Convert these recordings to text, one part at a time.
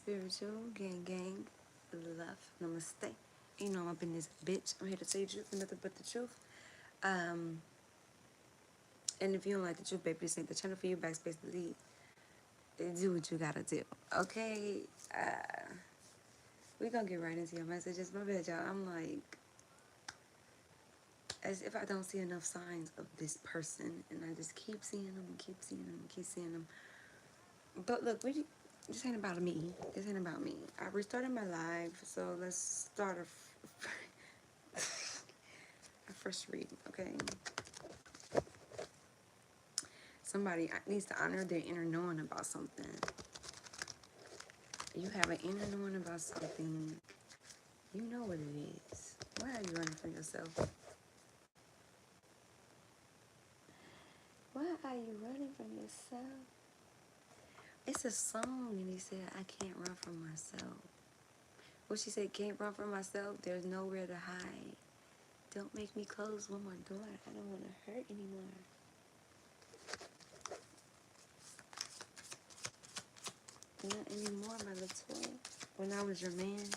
spiritual gang, love, namaste. You know I'm up in this bitch. I'm here to tell you the truth and nothing but the truth. Um, and if you don't like the truth, baby, this ain't the channel for you. Backspace delete. Do what you gotta do. Okay. We gonna get right into your messages. My bad, y'all. I'm like, as if I don't see enough signs of this person, and I just keep seeing them, and keep seeing them, and keep seeing them. But look, this ain't about me. This ain't about me. I restarted my live, so let's start a fresh read, okay? Somebody needs to honor their inner knowing about something. You have an inner knowing about something. You know what it is. Why are you running from yourself? Why are you running from yourself? It's a song, and he said, I can't run from myself. What she said, can't run from myself. There's nowhere to hide. Don't make me close one more door. I don't want to hurt anymore. Not anymore, my little. When I was your man,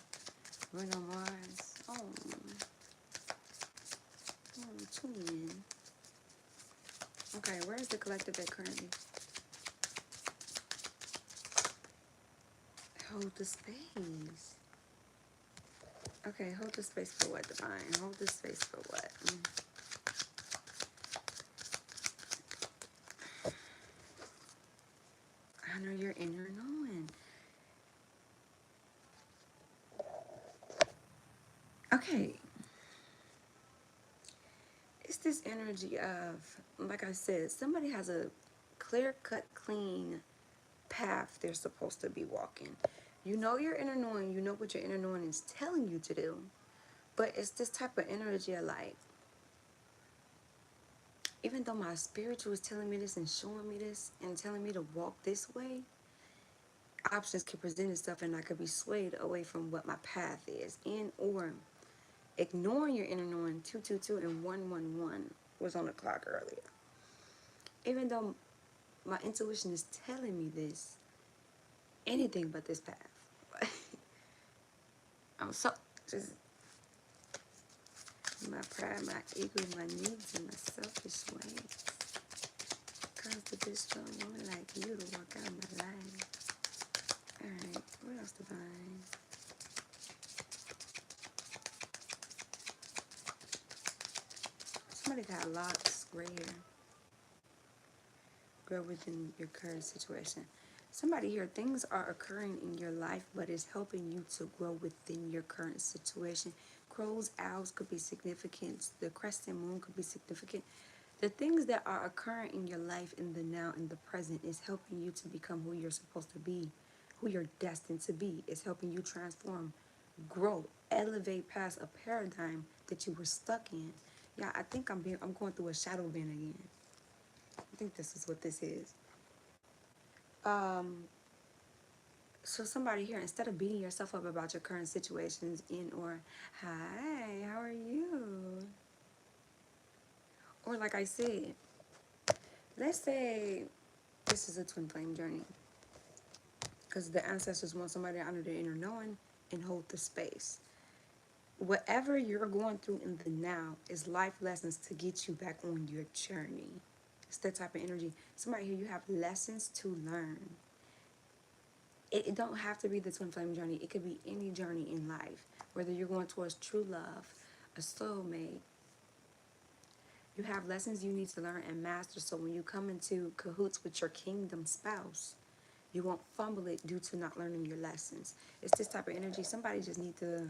Bruno Mars. Oh, twin. Okay, where is the collective at currently? Hold the space. Okay, hold the space for what, divine? Hold the space for what? Honor your inner knowing. Okay. It's this energy of, like I said, somebody has a clear-cut, clean path they're supposed to be walking. You know your inner knowing. You know what your inner knowing is telling you to do. But it's this type of energy of like, even though my spiritual is telling me this and showing me this and telling me to walk this way, options can present itself and I could be swayed away from what my path is. And or ignoring your inner knowing. 222 and 111 was on the clock earlier. Even though my intuition is telling me this, anything but this path. I'm so just my pride, my ego, my needs, and my selfish ways. Cause the bitch strong woman like you to walk out my life. Alright, what else divine? Somebody got locks, gray hair. Grow within your current situation. Somebody here, things are occurring in your life, but it's helping you to grow within your current situation. Crows, owls could be significant. The crescent moon could be significant. The things that are occurring in your life in the now, in the present, is helping you to become who you're supposed to be, who you're destined to be. It's helping you transform, grow, elevate past a paradigm that you were stuck in. Yeah, I think I'm going through a shadow ban again. I think this is what this is. So somebody here, instead of beating yourself up about your current situations or, hi, how are you? Or like I said, let's say this is a twin flame journey. Because the ancestors want somebody to honor their inner knowing and hold the space. Whatever you're going through in the now is life lessons to get you back on your journey. It's that type of energy. Somebody here, you have lessons to learn. It don't have to be the twin flame journey. It could be any journey in life. Whether you're going towards true love, a soulmate. You have lessons you need to learn and master. So when you come into cahoots with your kingdom spouse, you won't fumble it due to not learning your lessons. It's this type of energy. Somebody just need to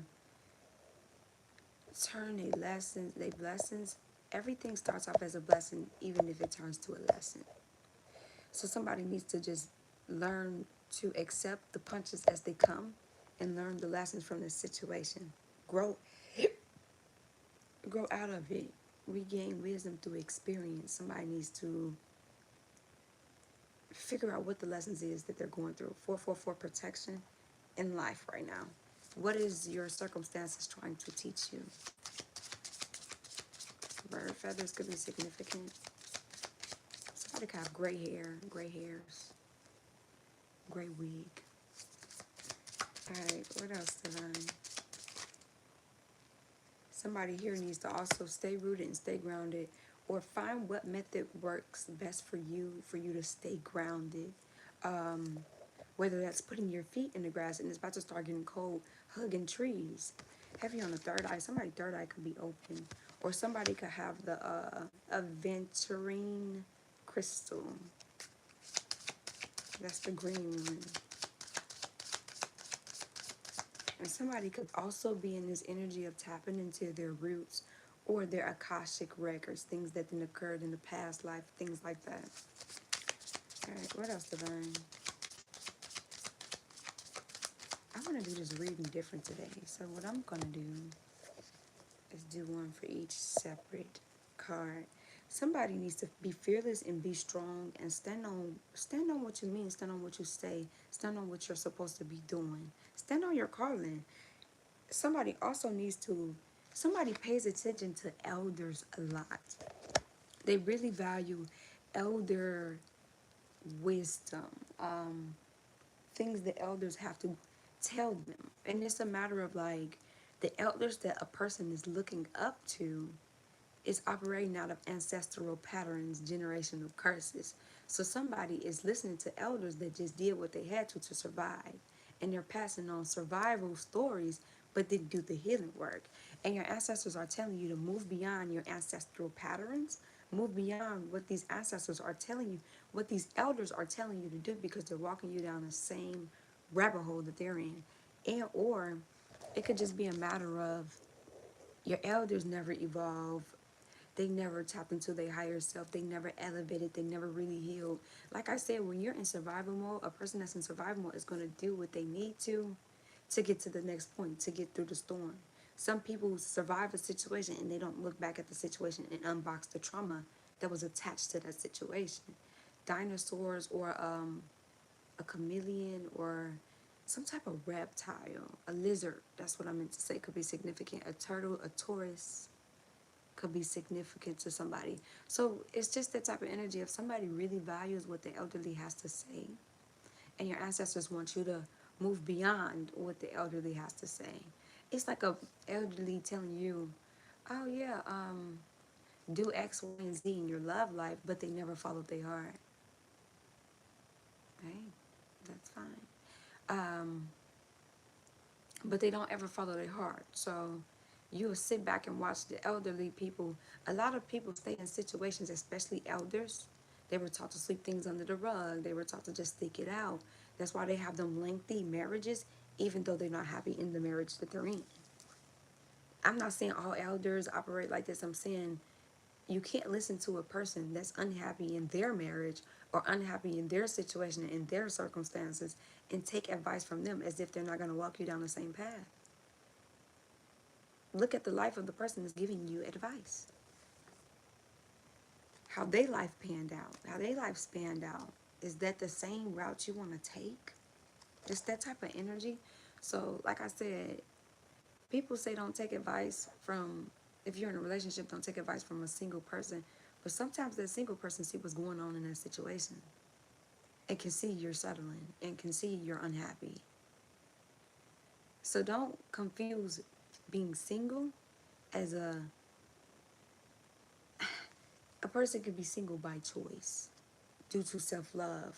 turn their blessings. Everything starts off as a blessing, even if it turns to a lesson. So somebody needs to just learn to accept the punches as they come and learn the lessons from the situation. Grow out of it. Regain wisdom through experience. Somebody needs to figure out what the lessons is that they're going through. 444 protection in life right now. What is your circumstances trying to teach you? Bird feathers could be significant. Somebody could have gray hair, gray hairs, gray wig. Alright, what else, Divine? Somebody here needs to also stay rooted and stay grounded, or find what method works best for you to stay grounded. Whether that's putting your feet in the grass and it's about to start getting cold, hugging trees. Heavy on the third eye. Somebody's third eye could be open. Or somebody could have the aventurine crystal. That's the green one. And somebody could also be in this energy of tapping into their roots or their Akashic records, things that then occurred in the past life, things like that. Alright, what else, Divine? I want to do this reading different today. So what I'm going to do is do one for each separate card. Somebody needs to be fearless and be strong and stand on what you mean, stand on what you say, stand on what you're supposed to be doing. Stand on your calling. Somebody also needs to, somebody pays attention to elders a lot. They really value elder wisdom, things the elders have to tell them. And it's a matter of like the elders that a person is looking up to is operating out of ancestral patterns, generational curses. So somebody is listening to elders that just did what they had to survive. And they're passing on survival stories, but didn't do the healing work. And your ancestors are telling you to move beyond your ancestral patterns, move beyond what these ancestors are telling you, what these elders are telling you to do, because they're walking you down the same rabbit hole that they're in. And or it could just be a matter of your elders never evolve. They never tapped into their higher self. They never elevated. They never really healed. Like I said, when you're in survival mode, a person that's in survival mode is going to do what they need to get to the next point, to get through the storm. Some people survive a situation and they don't look back at the situation and unbox the trauma that was attached to that situation. Dinosaurs or a chameleon or some type of reptile, a lizard, that's what I meant to say, could be significant. A turtle, a Taurus, could be significant to somebody. So it's just that type of energy. If somebody really values what the elderly has to say, and your ancestors want you to move beyond what the elderly has to say, it's like a elderly telling you, oh yeah, do X, Y, and Z in your love life, but they never followed their heart. Hey, that's fine. But they don't ever follow their heart. So you will sit back and watch the elderly people. A lot of people stay in situations, especially elders. They were taught to sweep things under the rug. They were taught to just stick it out. That's why they have them lengthy marriages, even though they're not happy in the marriage that they're in. I'm not saying all elders operate like this. I'm saying you can't listen to a person that's unhappy in their marriage or unhappy in their situation, in their circumstances, and take advice from them as if they're not going to walk you down the same path. Look at the life of the person that's giving you advice. How their life panned out, how their life spanned out. Is that the same route you want to take? It's that type of energy. So, like I said, people say don't take advice from, if you're in a relationship, don't take advice from a single person. But sometimes that single person see what's going on in that situation and can see you're settling and can see you're unhappy. So don't confuse being single as a person could be single by choice due to self-love.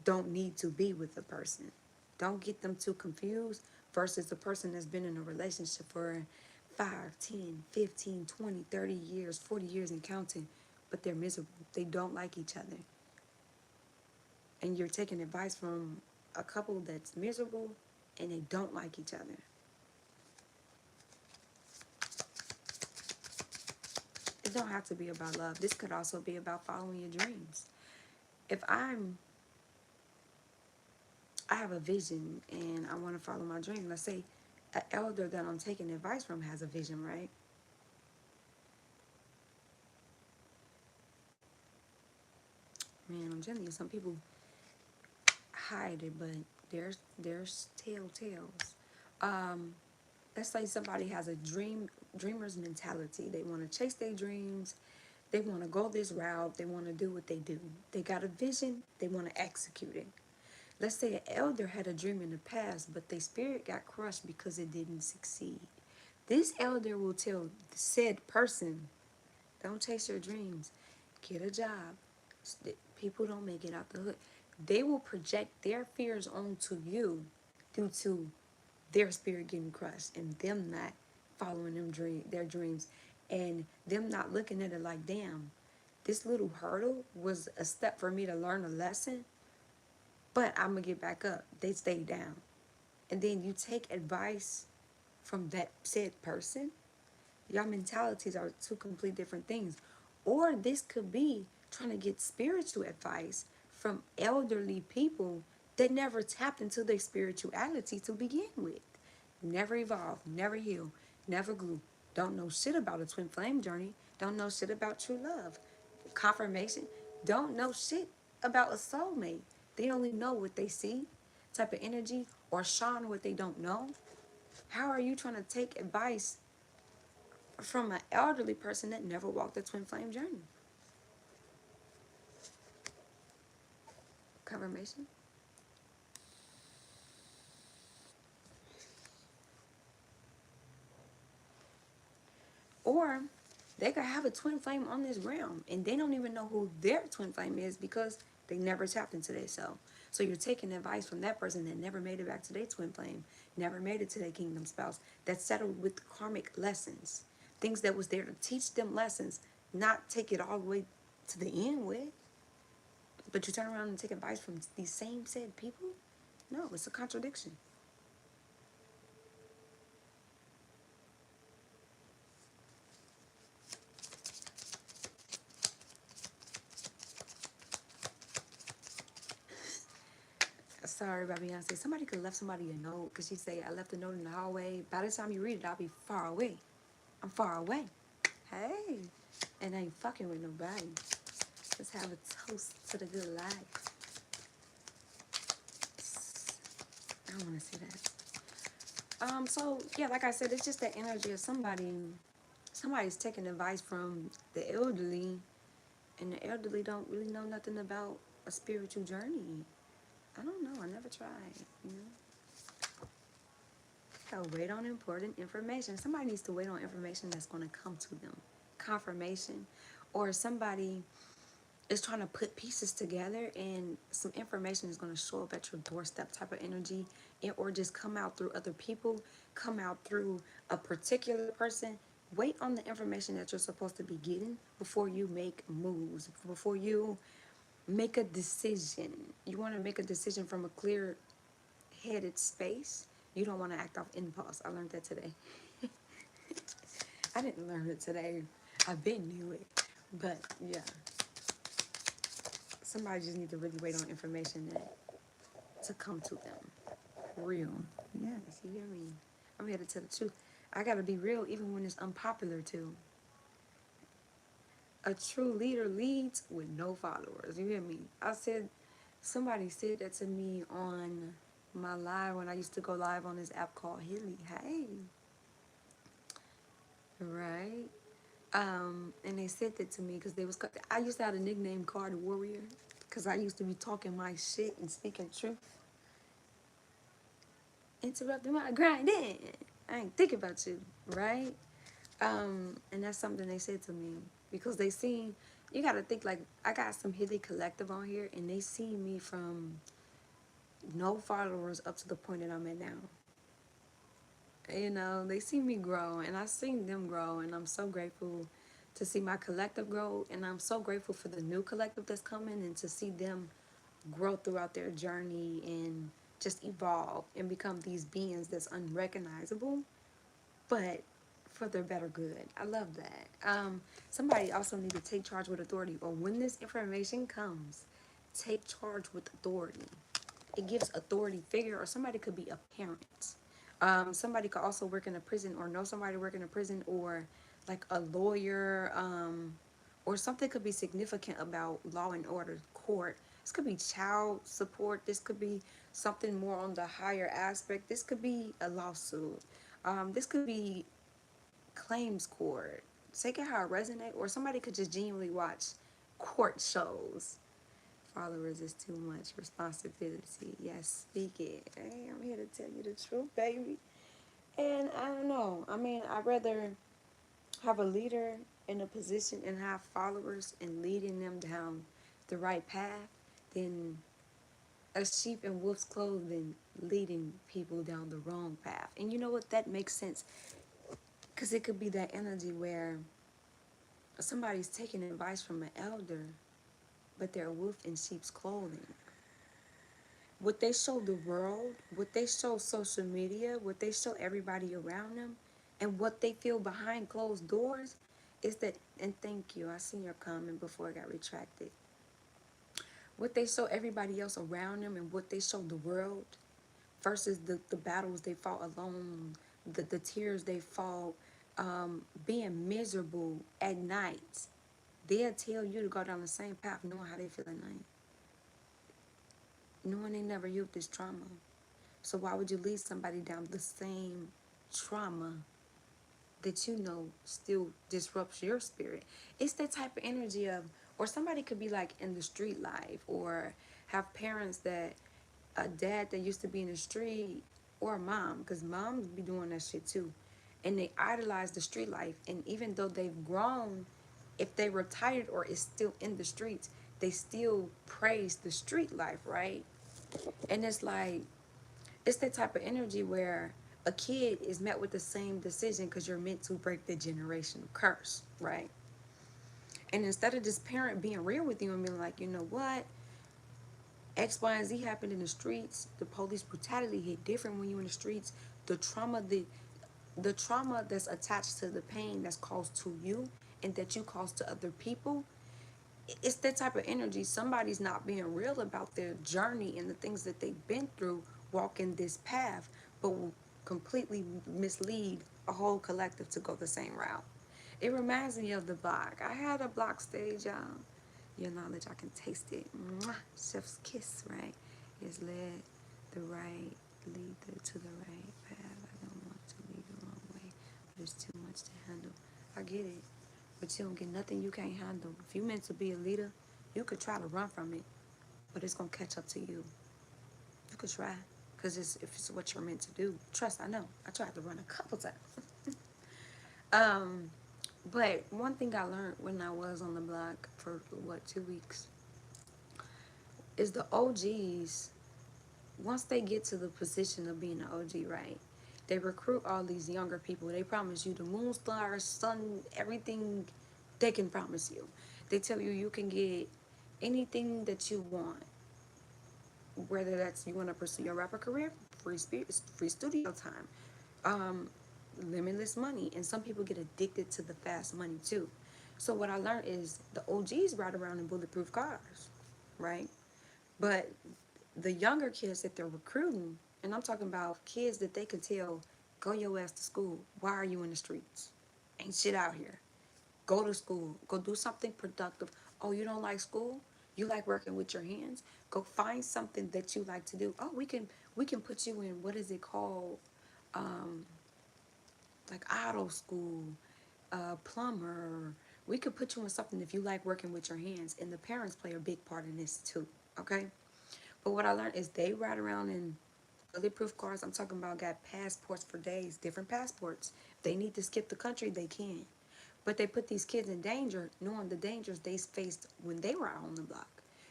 Don't need to be with a person. Don't get them too confused versus a person that's been in a relationship for 5, 10, 15, 20, 30 years, 40 years and counting, but they're miserable. They don't like each other. And you're taking advice from a couple that's miserable and they don't like each other. It don't have to be about love. This could also be about following your dreams. If I have a vision and I want to follow my dream, let's say an elder that I'm taking advice from has a vision, right? Man, I'm telling you, some people hide it, but there's telltales. Let's say somebody has a dreamer's mentality. They want to chase their dreams. They want to go this route. They want to do what they do. They got a vision. They want to execute it. Let's say an elder had a dream in the past, but their spirit got crushed because it didn't succeed. This elder will tell the said person, don't chase your dreams. Get a job. People don't make it out the hood. They will project their fears onto you due to their spirit getting crushed and them not following their dreams, and them not looking at it like, damn, this little hurdle was a step for me to learn a lesson, but I'm gonna get back up. They stay down. And then you take advice from that said person. Y'all mentalities are two complete different things. Or this could be trying to get spiritual advice from elderly people that never tapped into their spirituality to begin with. Never evolved, never healed, never grew. Don't know shit about a twin flame journey. Don't know shit about true love. Confirmation. Don't know shit about a soulmate. They only know what they see, type of energy, or shine what they don't know. How are you trying to take advice from an elderly person that never walked the twin flame journey? Confirmation. Or they could have a twin flame on this realm and they don't even know who their twin flame is because they never tapped into their self. So you're taking advice from that person that never made it back to their twin flame, never made it to their kingdom spouse, that settled with karmic lessons, things that was there to teach them lessons, not take it all the way to the end with. But you turn around and take advice from these same said people? No, it's a contradiction. Sorry about Beyonce. Somebody could have left somebody a note because she say, I left a note in the hallway. By the time you read it, I'll be far away. I'm far away. Hey. And I ain't fucking with nobody. Let's have a toast to the good life. I don't want to say that. So yeah, like I said, it's just the energy of somebody's taking advice from the elderly, and the elderly don't really know nothing about a spiritual journey. I don't know. I never tried, you know. So wait on important information. Somebody needs to wait on information that's going to come to them. Confirmation. Or somebody is trying to put pieces together and some information is going to show up at your doorstep type of energy, or just come out through other people, come out through a particular person. Wait on the information that you're supposed to be getting before you make moves, before you make a decision. You want to make a decision from a clear headed space. You don't want to act off impulse. I learned that today. I didn't learn it today. I've been knew it. But yeah. Somebody just need to really wait on information to come to them. Real. Yes, you hear me? I'm here to tell the truth. I gotta be real even when it's unpopular too. A true leader leads with no followers. You hear me? Somebody said that to me on my live when I used to go live on this app called Hilly. Hey. Right? And they said that to me because I used to have a nickname called the Warrior because I used to be talking my shit and speaking truth. Interrupting my grinding. I ain't thinking about you, right? And that's something they said to me because they seen, you gotta think like I got some Hilly Collective on here and they see me from no followers up to the point that I'm at now. You know, they see me grow and I seen them grow, and I'm so grateful to see my collective grow, and I'm so grateful for the new collective that's coming and to see them grow throughout their journey and just evolve and become these beings that's unrecognizable, but for their better good. I love that. Somebody also need to take charge with authority, or when this information comes, take charge with authority. It gives authority figure, or somebody could be a parent. Somebody could also work in a prison or know somebody working in a prison, or like a lawyer, or something could be significant about law and order, court. This could be child support. This could be something more on the higher aspect. This could be a lawsuit. This could be claims court. Take it how it resonate, or somebody could just genuinely watch court shows. followers is too much responsibility. Yes, speak it. Hey, I'm here to tell you the truth, baby. And I don't know. I mean, I'd rather have a leader in a position and have followers and leading them down the right path than a sheep in wolf's clothing leading people down the wrong path. And you know what? That makes sense. Because it could be that energy where somebody's taking advice from an elder, but they're a wolf in sheep's clothing. What they show the world, what they show social media, what they show everybody around them, and what they feel behind closed doors is that, and thank you, I seen your comment before it got retracted. What they show everybody else around them and what they show the world versus the battles they fought alone, the tears they fought, being miserable at night. They'll tell you to go down the same path knowing how they feel at night. Knowing they never healed this trauma. So why would you lead somebody down the same trauma that you know still disrupts your spirit? It's that type of energy of, or somebody could be like in the street life, or have parents that, a dad that used to be in the street, or a mom, because moms be doing that shit too. And they idolize the street life. And even though they've grown, if they retired or is still in the streets, they still praise the street life, right? And it's like, it's that type of energy where a kid is met with the same decision because you're meant to break the generational curse, right? And instead of this parent being real with you and being like, you know what, X, Y, and Z happened in the streets, the police brutality hit different when you're in the streets, the trauma, the trauma that's attached to the pain that's caused to you and that you cause to other people, it's that type of energy. Somebody's not being real about their journey and the things that they've been through walking this path, but will completely mislead a whole collective to go the same route. It reminds me of the block. I had a block stage, y'all. Your knowledge, I can taste it. Mwah. Chef's kiss, right? Is led the right, to the right path. I don't want to lead the wrong way, but it's too much to handle. I get it. But you don't get nothing you can't handle. If you meant to be a leader, you could try to run from it, but it's gonna catch up to you. You could try, cause if it's what you're meant to do. Trust, I know. I tried to run a couple times. But one thing I learned when I was on the block for 2 weeks is the OGs. Once they get to the position of being an OG, right? They recruit all these younger people. They promise you the moon, stars, sun, everything they can promise you. They tell you you can get anything that you want, whether that's you want to pursue your rapper career, free studio time, um, limitless money, and some people get addicted to the fast money too. So what I learned is the OGs ride around in bulletproof cars, right? But the younger kids that they're recruiting, and I'm talking about kids that they could tell, go your ass to school. Why are you in the streets? Ain't shit out here. Go to school. Go do something productive. Oh, you don't like school? You like working with your hands? Go find something that you like to do. Oh, we can put you in, what is it called? Um, like auto school, plumber. We could put you in something if you like working with your hands. And the parents play a big part in this too. Okay? But what I learned is they ride around in bulletproof cars. I'm talking about got passports for days, different passports. If they need to skip the country, they can. But they put these kids in danger, knowing the dangers they faced when they were out on the block,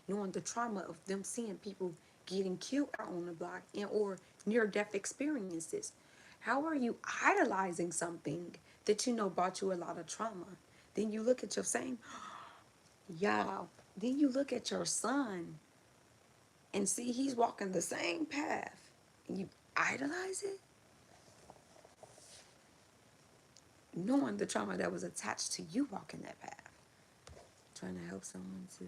knowing the trauma of them seeing people getting killed out on the block and or near-death experiences. How are you idolizing something that you know brought you a lot of trauma? Then you look at your same, y'all. Then you look at your son and see he's walking the same path. And you idolize it, knowing the trauma that was attached to you walking that path. Trying to help someone to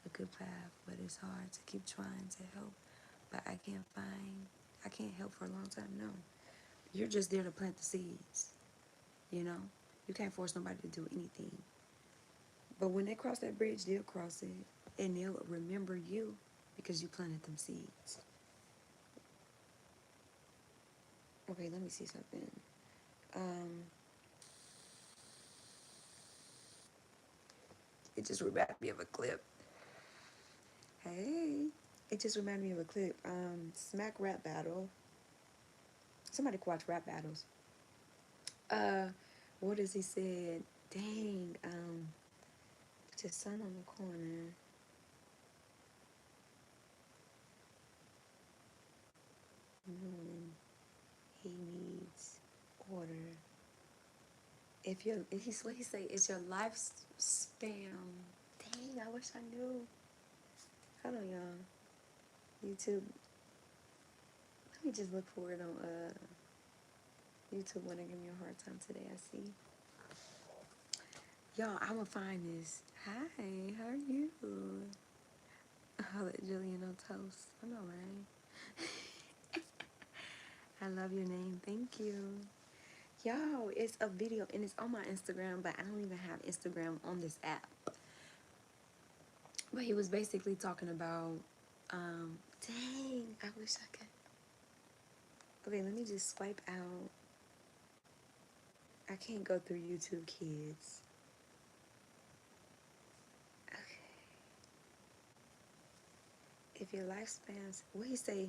a good path, but it's hard to keep trying to help. But I can't help for a long time. No, you're just there to plant the seeds. You know, you can't force nobody to do anything. But when they cross that bridge, they'll cross it, and they'll remember you because you planted them seeds. Okay, let me see something. It just reminded me of a clip. Hey, it just reminded me of a clip. Smack rap battle. Somebody can watch rap battles. Uh, what does he said? Dang. Put your son on the corner. Knowing he needs order. He's what he say? It's your lifespan. Dang, I wish I knew. Hold on, y'all. YouTube. Let me just look for it on YouTube. Wanna give me a hard time today? I see. Y'all, I'ma find this. Hi, how are you? I'll let Julian on toast. I know, right? I love your name. Thank you. Yo, it's a video and it's on my Instagram, but I don't even have Instagram on this app. But he was basically talking about, dang, I wish I could. Okay, let me just swipe out. I can't go through YouTube Kids. Okay. If your lifespan's, what he say?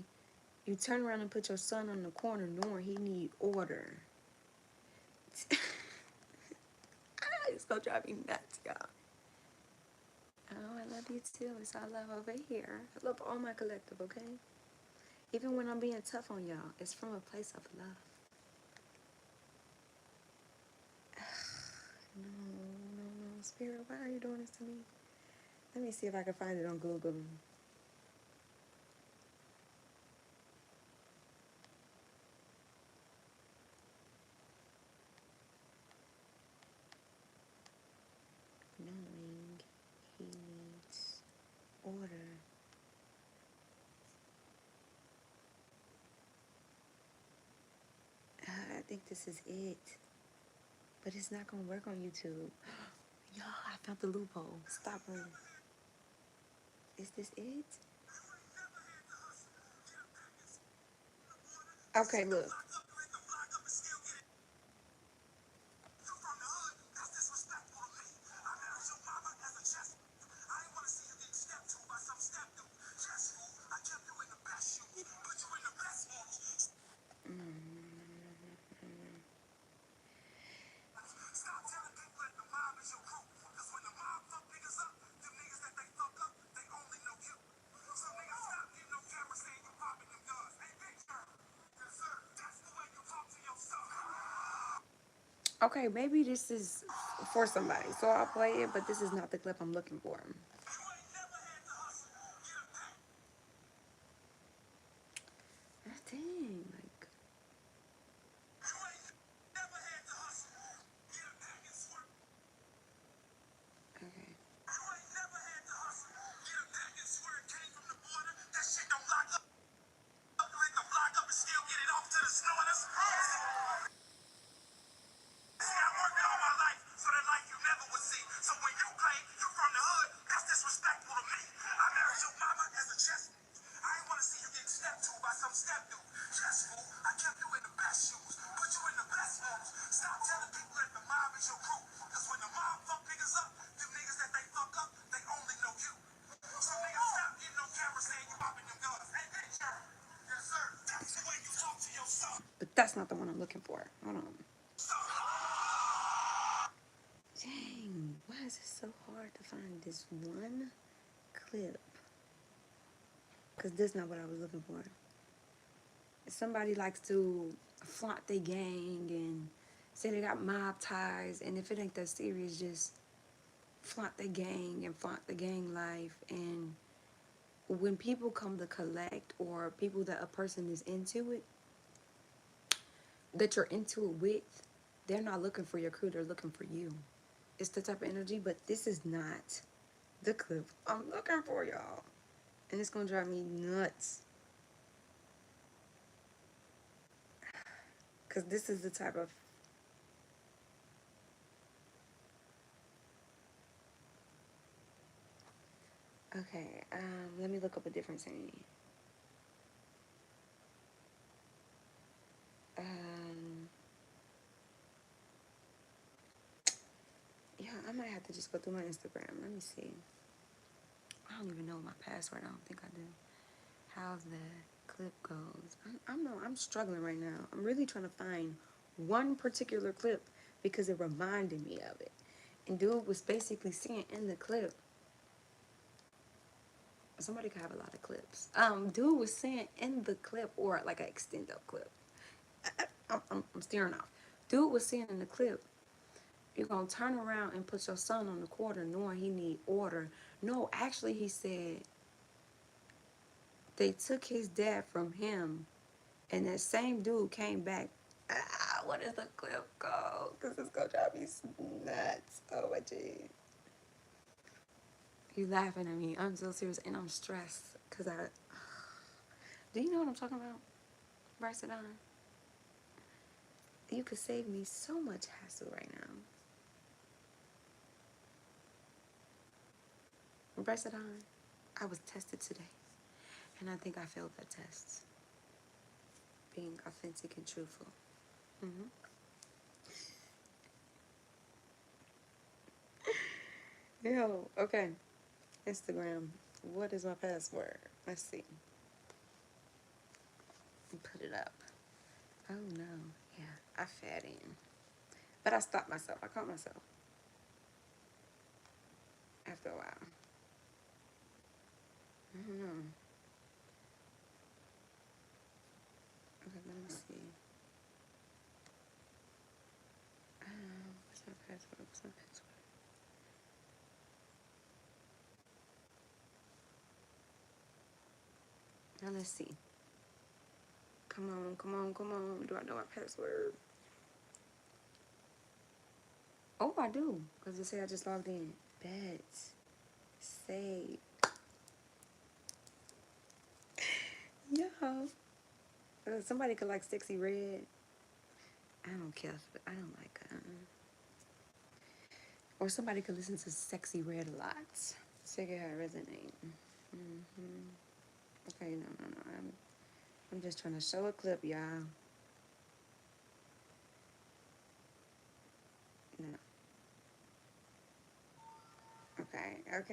You turn around and put your son on the corner knowing he need order. It's gonna drive me nuts, y'all. Oh, I love you too. It's all love over here. I love all my collective, okay? Even when I'm being tough on y'all, it's from a place of love. No, Spirit, why are you doing this to me? Let me see if I can find it on Google. Knowing he needs order. I think this is it. But it's not gonna work on YouTube. Y'all, I found the loophole. Stop running. Is this it? Okay, look. Okay, maybe this is for somebody, so I'll play it, but this is not the clip I'm looking for. Dang, like. Okay. But that's not the one I'm looking for. Hold on. Dang, why is it so hard to find this one clip? Because this is not what I was looking for. Somebody likes to flaunt their gang and say they got mob ties, and if it ain't that serious, just flaunt the gang and flaunt the gang life. And when people come to collect, or people that a person is into it, that you're into it with, they're not looking for your crew, they're looking for you. It's the type of energy, but this is not the clip I'm looking for, y'all. And it's gonna drive me nuts. Because this is the type of... Okay, let me look up a different scene. Yeah, I might have to just go through my Instagram. Let me see. don't even know my password. I don't think I do. How the clip goes. I'm struggling right now. I'm really trying to find one particular clip because it reminded me of it. And dude was basically saying in the clip, somebody could have a lot of clips. Dude was saying in the clip, or like an extendo clip. I'm steering off. Dude was saying in the clip, you're gonna turn around and put your son on the quarter knowing he need order. No, actually he said they took his dad from him, and that same dude came back. What is the clip called? Because it's gonna drive me nuts. Oh my G. You laughing at me. I'm so serious and I'm stressed. Cause do you know what I'm talking about? Bryce and I. You could save me so much hassle right now. Bryce and I was tested today. And I think I failed that test. Being authentic and truthful. Yo, okay. Instagram. What is my password? Let's see. Put it up. Oh no. Yeah, I fat in. But I stopped myself. I caught myself. After a while. I don't know. Okay, let me see. What's my password? What's my password? Now let's see. Come on, come on, come on. Do I know my password? Oh, I do. Because it say I just logged in. Bet. Save. Yo. Somebody could like Sexy Red. I don't care. I don't like or somebody could listen to Sexy Red a lot. Check it out, resonate. Okay, no. I'm just trying to show a clip, y'all. No. Okay. I'm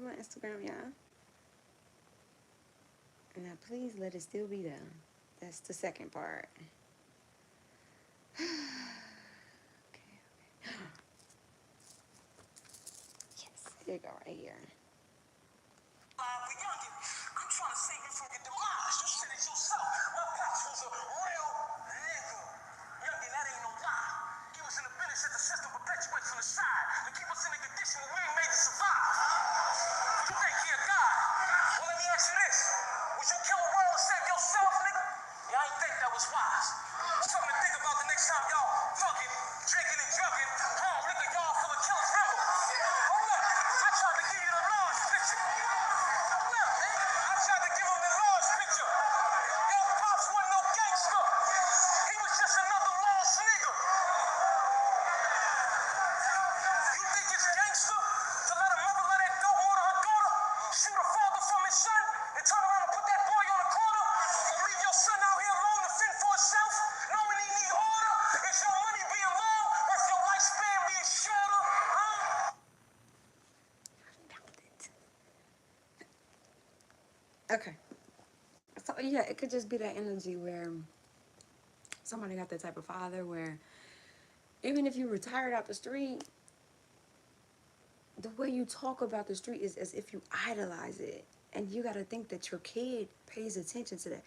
on Instagram, y'all. Now, please let it still be there. That's the second part. Okay. Yes, here you go, right here. I'm trying to save you from your demise. You said it yourself. My pops was a real nigga. Youngin, that ain't no lie. He was in the business that the system perpetuates on the side to keep us in the condition where we ain't made to survive. You think he a god? Well, let me ask you this. Would you kill a world to save yourself, nigga? Yeah, I ain't think that was wise. Something to think about the next time y'all fucking, drinking and drugging, home liquor y'all full of killers. Remember? Oh, look, I tried to give you the large picture. I tried to give him the large picture. Yo, Pops wasn't no gangster. He was just another lost nigga. You think it's gangster to let a mother let that dope order her daughter, shoot a father from his son, and turn around and put that boy on the corner? Or leave your son out here alone to fend for himself, knowing he need order? Is your money being long, or is your lifespan being shorter? Okay. So yeah, it could just be that energy where somebody got that type of father where even if you retired out the street, the way you talk about the street is as if you idolize it. And you got to think that your kid pays attention to that.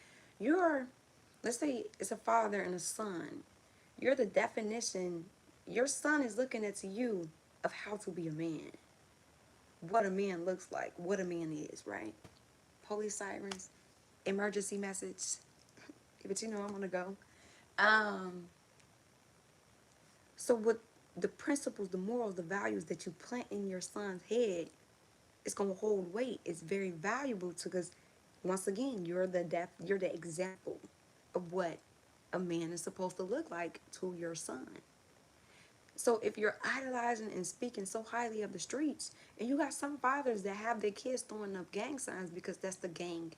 Let's say it's a father and a son. You're the definition. Your son is looking at you of how to be a man. What a man looks like. What a man is, right? Police sirens. Emergency message. But you know I'm going to go. So what the principles, the morals, the values that you plant in your son's head, it's gonna hold weight. It's very valuable because once again, you're the example of what a man is supposed to look like to your son. So if you're idolizing and speaking so highly of the streets, and you got some fathers that have their kids throwing up gang signs because that's the gang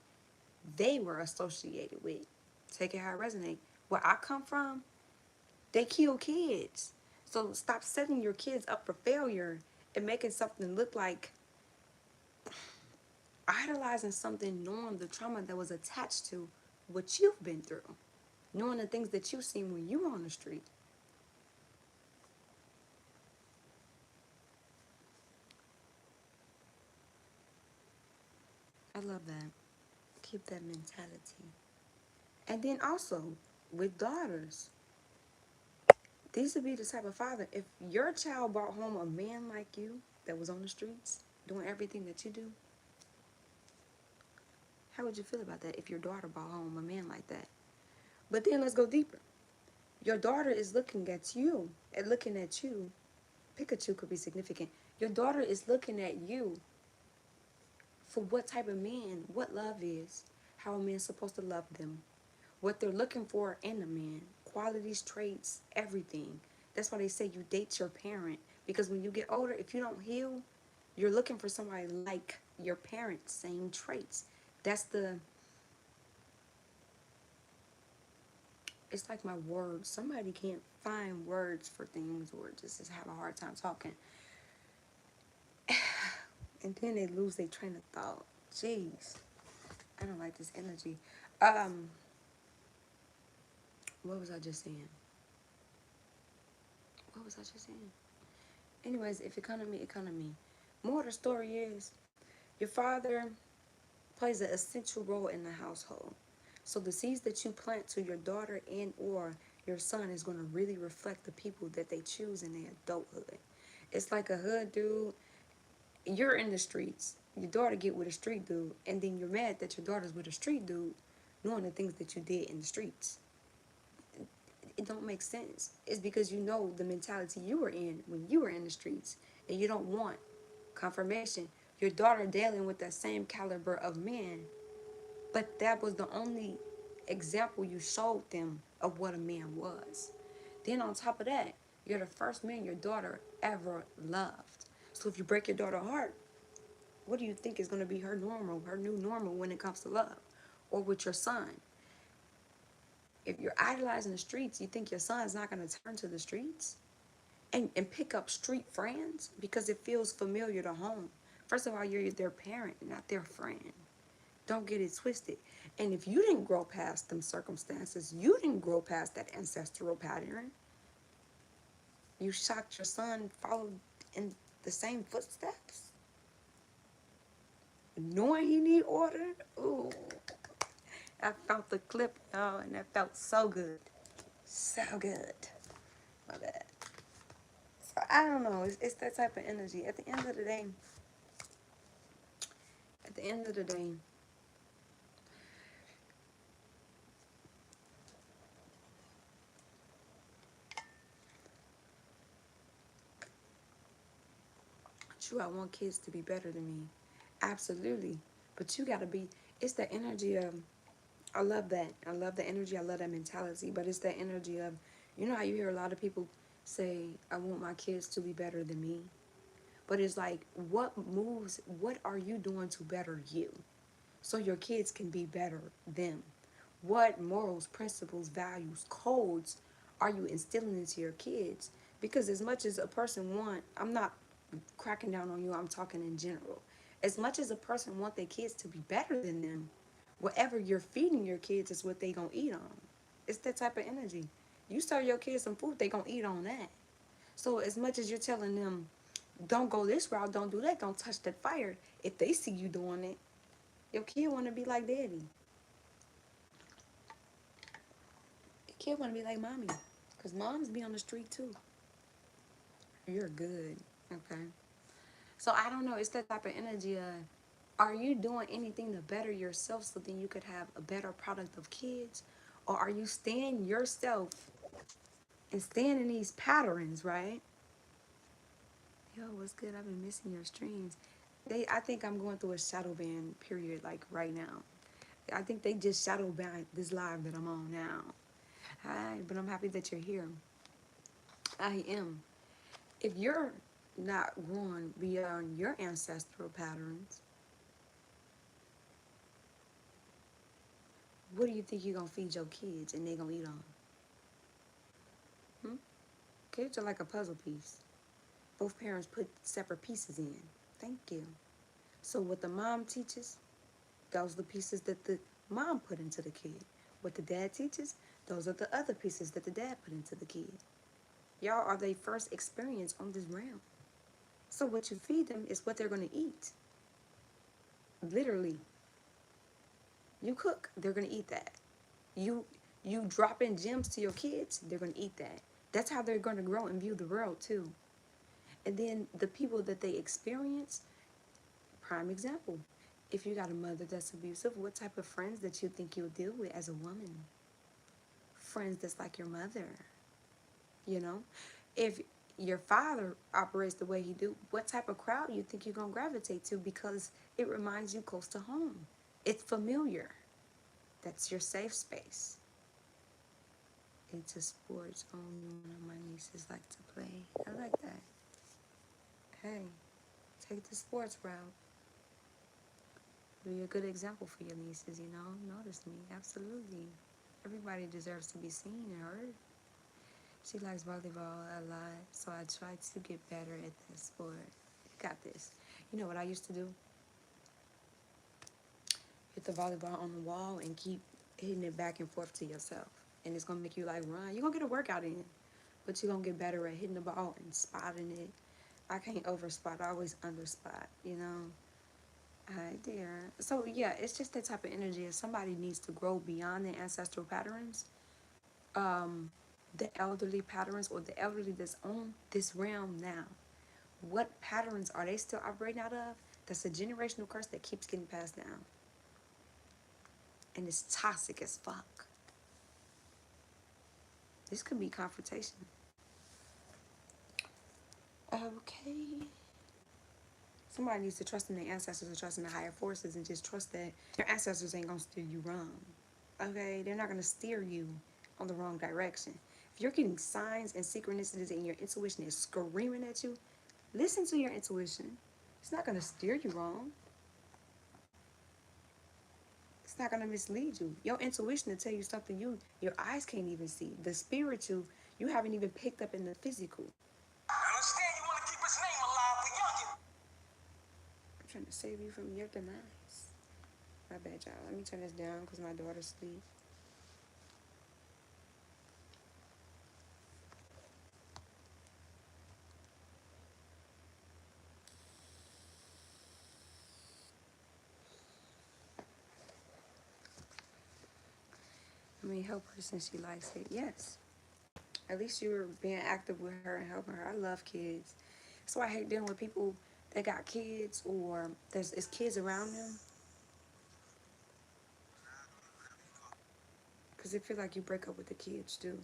they were associated with. Take it how it resonates. Where I come from, they kill kids. So stop setting your kids up for failure and making something look like idolizing something, knowing the trauma that was attached to what you've been through, knowing the things that you've seen when you were on the street. I love that. Keep that mentality. And then also with daughters, these would be the type of father, if your child brought home a man like you that was on the streets doing everything that you do, how would you feel about that if your daughter brought home a man like that? But then let's go deeper. Your daughter is looking at you, and looking at you. Pikachu could be significant. Your daughter is looking at you for what type of man, what love is, how a man's supposed to love them, what they're looking for in a man, qualities, traits, everything. That's why they say you date your parent, because when you get older, if you don't heal, you're looking for somebody like your parents, same traits. That's the, it's like my words. Somebody can't find words for things or just have a hard time talking. And then they lose their train of thought. Jeez. I don't like this energy. What was I just saying? What was I just saying? Anyways, if economy, economy. More of the story is your father plays an essential role in the household. So the seeds that you plant to your daughter and or your son is going to really reflect the people that they choose in their adulthood. It's like a hood dude. You're in the streets. Your daughter get with a street dude, and then you're mad that your daughter's with a street dude, knowing the things that you did in the streets. It don't make sense. It's because you know the mentality you were in when you were in the streets, and you don't want confirmation. Your daughter dealing with that same caliber of men, but that was the only example you showed them of what a man was. Then on top of that, you're the first man your daughter ever loved. So if you break your daughter's heart, what do you think is going to be her normal, her new normal when it comes to love? Or with your son? If you're idolizing the streets, you think your son's not going to turn to the streets and pick up street friends because it feels familiar to home. First of all, you're their parent, not their friend. Don't get it twisted. And if you didn't grow past them circumstances, you didn't grow past that ancestral pattern, you shocked your son followed in the same footsteps, knowing he need order. Ooh, I felt the clip, y'all, and that felt so good. So good. My bad. So I don't know. It's that type of energy. At the end of the day, at the end of the day, true, I want kids to be better than me. Absolutely. But you gotta be, it's the energy of, I love that. I love the energy. I love that mentality. But it's that energy of, you know how you hear a lot of people say, I want my kids to be better than me. But it's like, what are you doing to better you? So your kids can be better them. What morals, principles, values, codes are you instilling into your kids? Because as much as a person I'm not cracking down on you, I'm talking in general. As much as a person want their kids to be better than them, whatever you're feeding your kids is what they gonna eat on. It's that type of energy. You serve your kids some food, they gonna eat on that. So as much as you're telling them, don't go this route, don't do that, don't touch that fire, if they see you doing it, your kid wanna be like daddy. Your kid wanna be like mommy. Cause moms be on the street too. You're good. Okay. So I don't know, it's that type of energy of, are you doing anything to better yourself so then you could have a better product of kids? Or are you staying yourself and staying in these patterns, right? Yo, what's good? I've been missing your streams. I think I'm going through a shadow ban period like right now. I think they just shadow banned this live that I'm on now. Hi, but I'm happy that you're here. I am. If you're not growing beyond your ancestral patterns, what do you think you're gonna feed your kids and they gonna eat on? Hmm? Kids are like a puzzle piece. Both parents put separate pieces in. Thank you. So what the mom teaches, those are the pieces that the mom put into the kid. What the dad teaches, those are the other pieces that the dad put into the kid. Y'all are their first experience on this realm. So what you feed them is what they're going to eat. Literally. You cook, they're going to eat that. You drop in gems to your kids, they're going to eat that. That's how they're going to grow and view the world too. And then the people that they experience, prime example. If you got a mother that's abusive, what type of friends that you think you'll deal with as a woman? Friends that's like your mother, you know? If your father operates the way he do, what type of crowd you think you're going to gravitate to, because it reminds you close to home. It's familiar. That's your safe space. It's a sports only one of my nieces like to play. I like that. Hey, take the sports route. Be a good example for your nieces, you know. Notice me, absolutely. Everybody deserves to be seen and heard. She likes volleyball a lot, so I try to get better at that sport. You got this. You know what I used to do? Hit the volleyball on the wall and keep hitting it back and forth to yourself. And it's going to make you like run. You're going to get a workout in, but you're going to get better at hitting the ball and spotting it. I can't over spot, I always under spot, you know. Hi there. So yeah, it's just that type of energy. If somebody needs to grow beyond their ancestral patterns, the elderly patterns, or the elderly that's on this realm now, what patterns are they still operating out of? That's a generational curse that keeps getting passed down. And it's toxic as fuck. This could be confrontation. Okay. Somebody needs to trust in their ancestors and trust in the higher forces and just trust that your ancestors ain't gonna steer you wrong. Okay? They're not gonna steer you on the wrong direction. If you're getting signs and synchronicities and your intuition is screaming at you, listen to your intuition. It's not gonna steer you wrong. It's not gonna mislead you. Your intuition will tell you something your eyes can't even see. The spiritual, you haven't even picked up in the physical. I understand you want to keep his name alive for youngin'. I'm trying to save you from your demise. My bad, y'all. Let me turn this down because my daughter's asleep. I mean, help her since she likes it. Yes. At least you're being active with her and helping her. I love kids. That's why I hate dealing with people that got kids or there's kids around them. Because it feel like you break up with the kids too.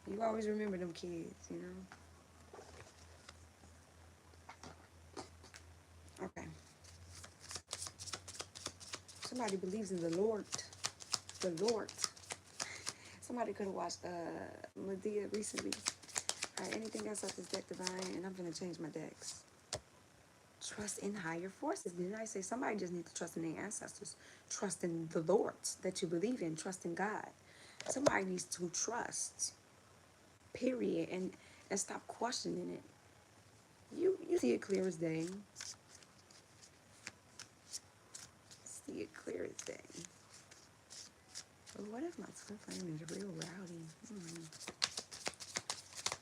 You always remember them kids, you know? Okay. Somebody believes in the Lord. The Lord. Somebody could have watched Medea recently. Alright, anything else off this deck, Divine? And I'm going to change my decks. Trust in higher forces. Didn't I say somebody just needs to trust in their ancestors? Trust in the Lords that you believe in. Trust in God. Somebody needs to trust. Period. And stop questioning it. You see it clear as day. See it clear as day. But what if my twin flame is real rowdy?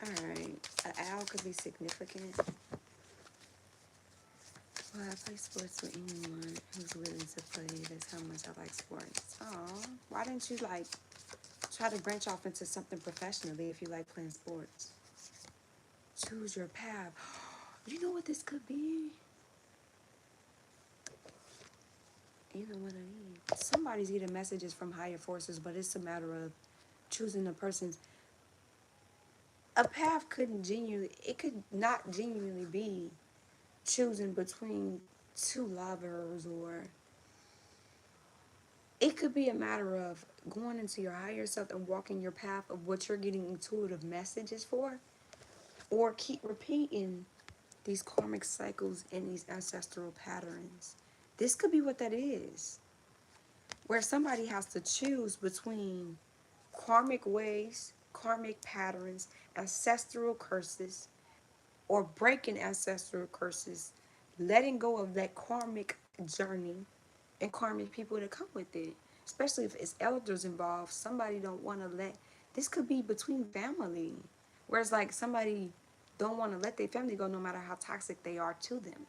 Alright. An owl could be significant. Well, I play sports with anyone who's willing to play. That's how much I like sports. Oh, why didn't you like try to branch off into something professionally if you like playing sports? Choose your path. You know what this could be? You know what I mean? Somebody's getting messages from higher forces, but it's a matter of choosing a person's. A path couldn't genuinely, it could not genuinely be choosing between two lovers, or it could be a matter of going into your higher self and walking your path of what you're getting intuitive messages for, or keep repeating these karmic cycles and these ancestral patterns. This could be what that is, where somebody has to choose between karmic ways, karmic patterns, ancestral curses, or breaking ancestral curses, letting go of that karmic journey and karmic people that come with it. Especially if it's elders involved, somebody don't want to let, this could be between family. Whereas like somebody don't want to let their family go no matter how toxic they are to them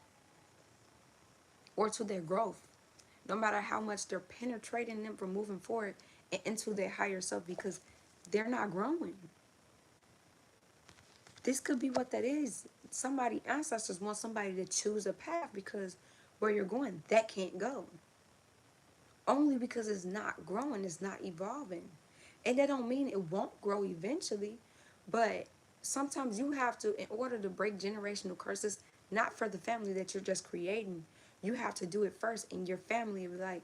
or to their growth. No matter how much they're penetrating them from moving forward and into their higher self because they're not growing. This could be what that is. Somebody, ancestors want somebody to choose a path because where you're going, that can't go. Only because it's not growing, it's not evolving. And that don't mean it won't grow eventually, but sometimes you have to, in order to break generational curses, not for the family that you're just creating, you have to do it first in your family. Like,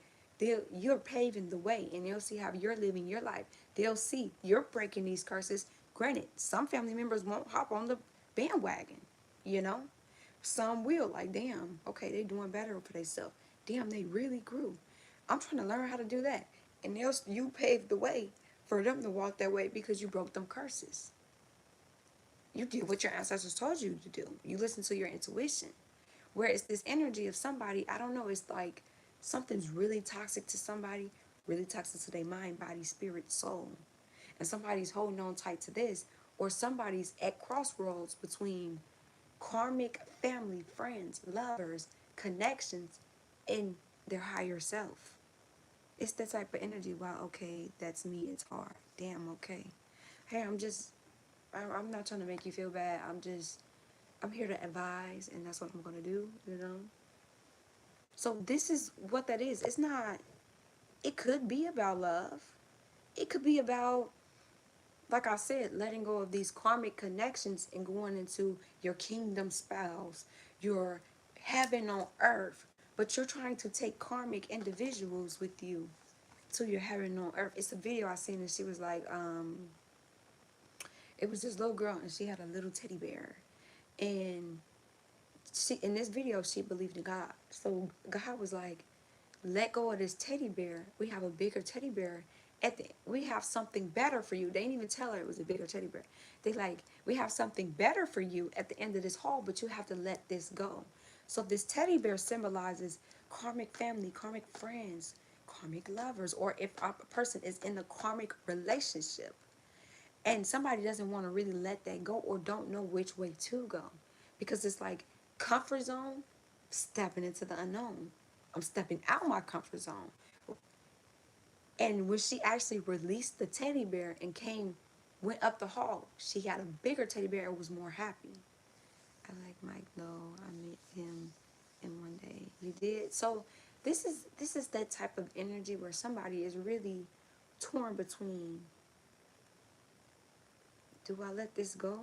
you're paving the way and they'll see how you're living your life. They'll see you're breaking these curses. Granted, some family members won't hop on the bandwagon, you know? Some will, like, damn, okay, they doing better for themselves. Damn, they really grew. I'm trying to learn how to do that. And you paved the way for them to walk that way because you broke them curses. You did what your ancestors told you to do. You listen to your intuition. Where it's this energy of somebody, I don't know, it's like something's really toxic to somebody, really toxic to their mind, body, spirit, soul. And somebody's holding on tight to this, or somebody's at crossroads between karmic family, friends, lovers, connections, and their higher self. It's that type of energy. Wow, okay, that's me. It's hard. Damn, okay. Hey, I'm not trying to make you feel bad. I'm here to advise, and that's what I'm going to do, you know? So this is what that is. It's not, it could be about love. It could be about, like I said, letting go of these karmic connections and going into your kingdom spouse, your heaven on earth. But you're trying to take karmic individuals with you to your heaven on earth. It's a video I seen and she was like, it was this little girl and she had a little teddy bear. And she, in this video, she believed in God. So God was like, let go of this teddy bear. We have a bigger teddy bear. We have something better for you. They didn't even tell her it was a bigger teddy bear. They like, we have something better for you at the end of this hall, but you have to let this go. So this teddy bear symbolizes karmic family, karmic friends, karmic lovers, or if a person is in a karmic relationship and somebody doesn't want to really let that go or don't know which way to go because it's like comfort zone, stepping into the unknown. I'm stepping out my comfort zone. And when she actually released the teddy bear and went up the hall, she had a bigger teddy bear and was more happy. I like Mike, no, I met him in one day. You did? So this is that type of energy where somebody is really torn between, do I let this go?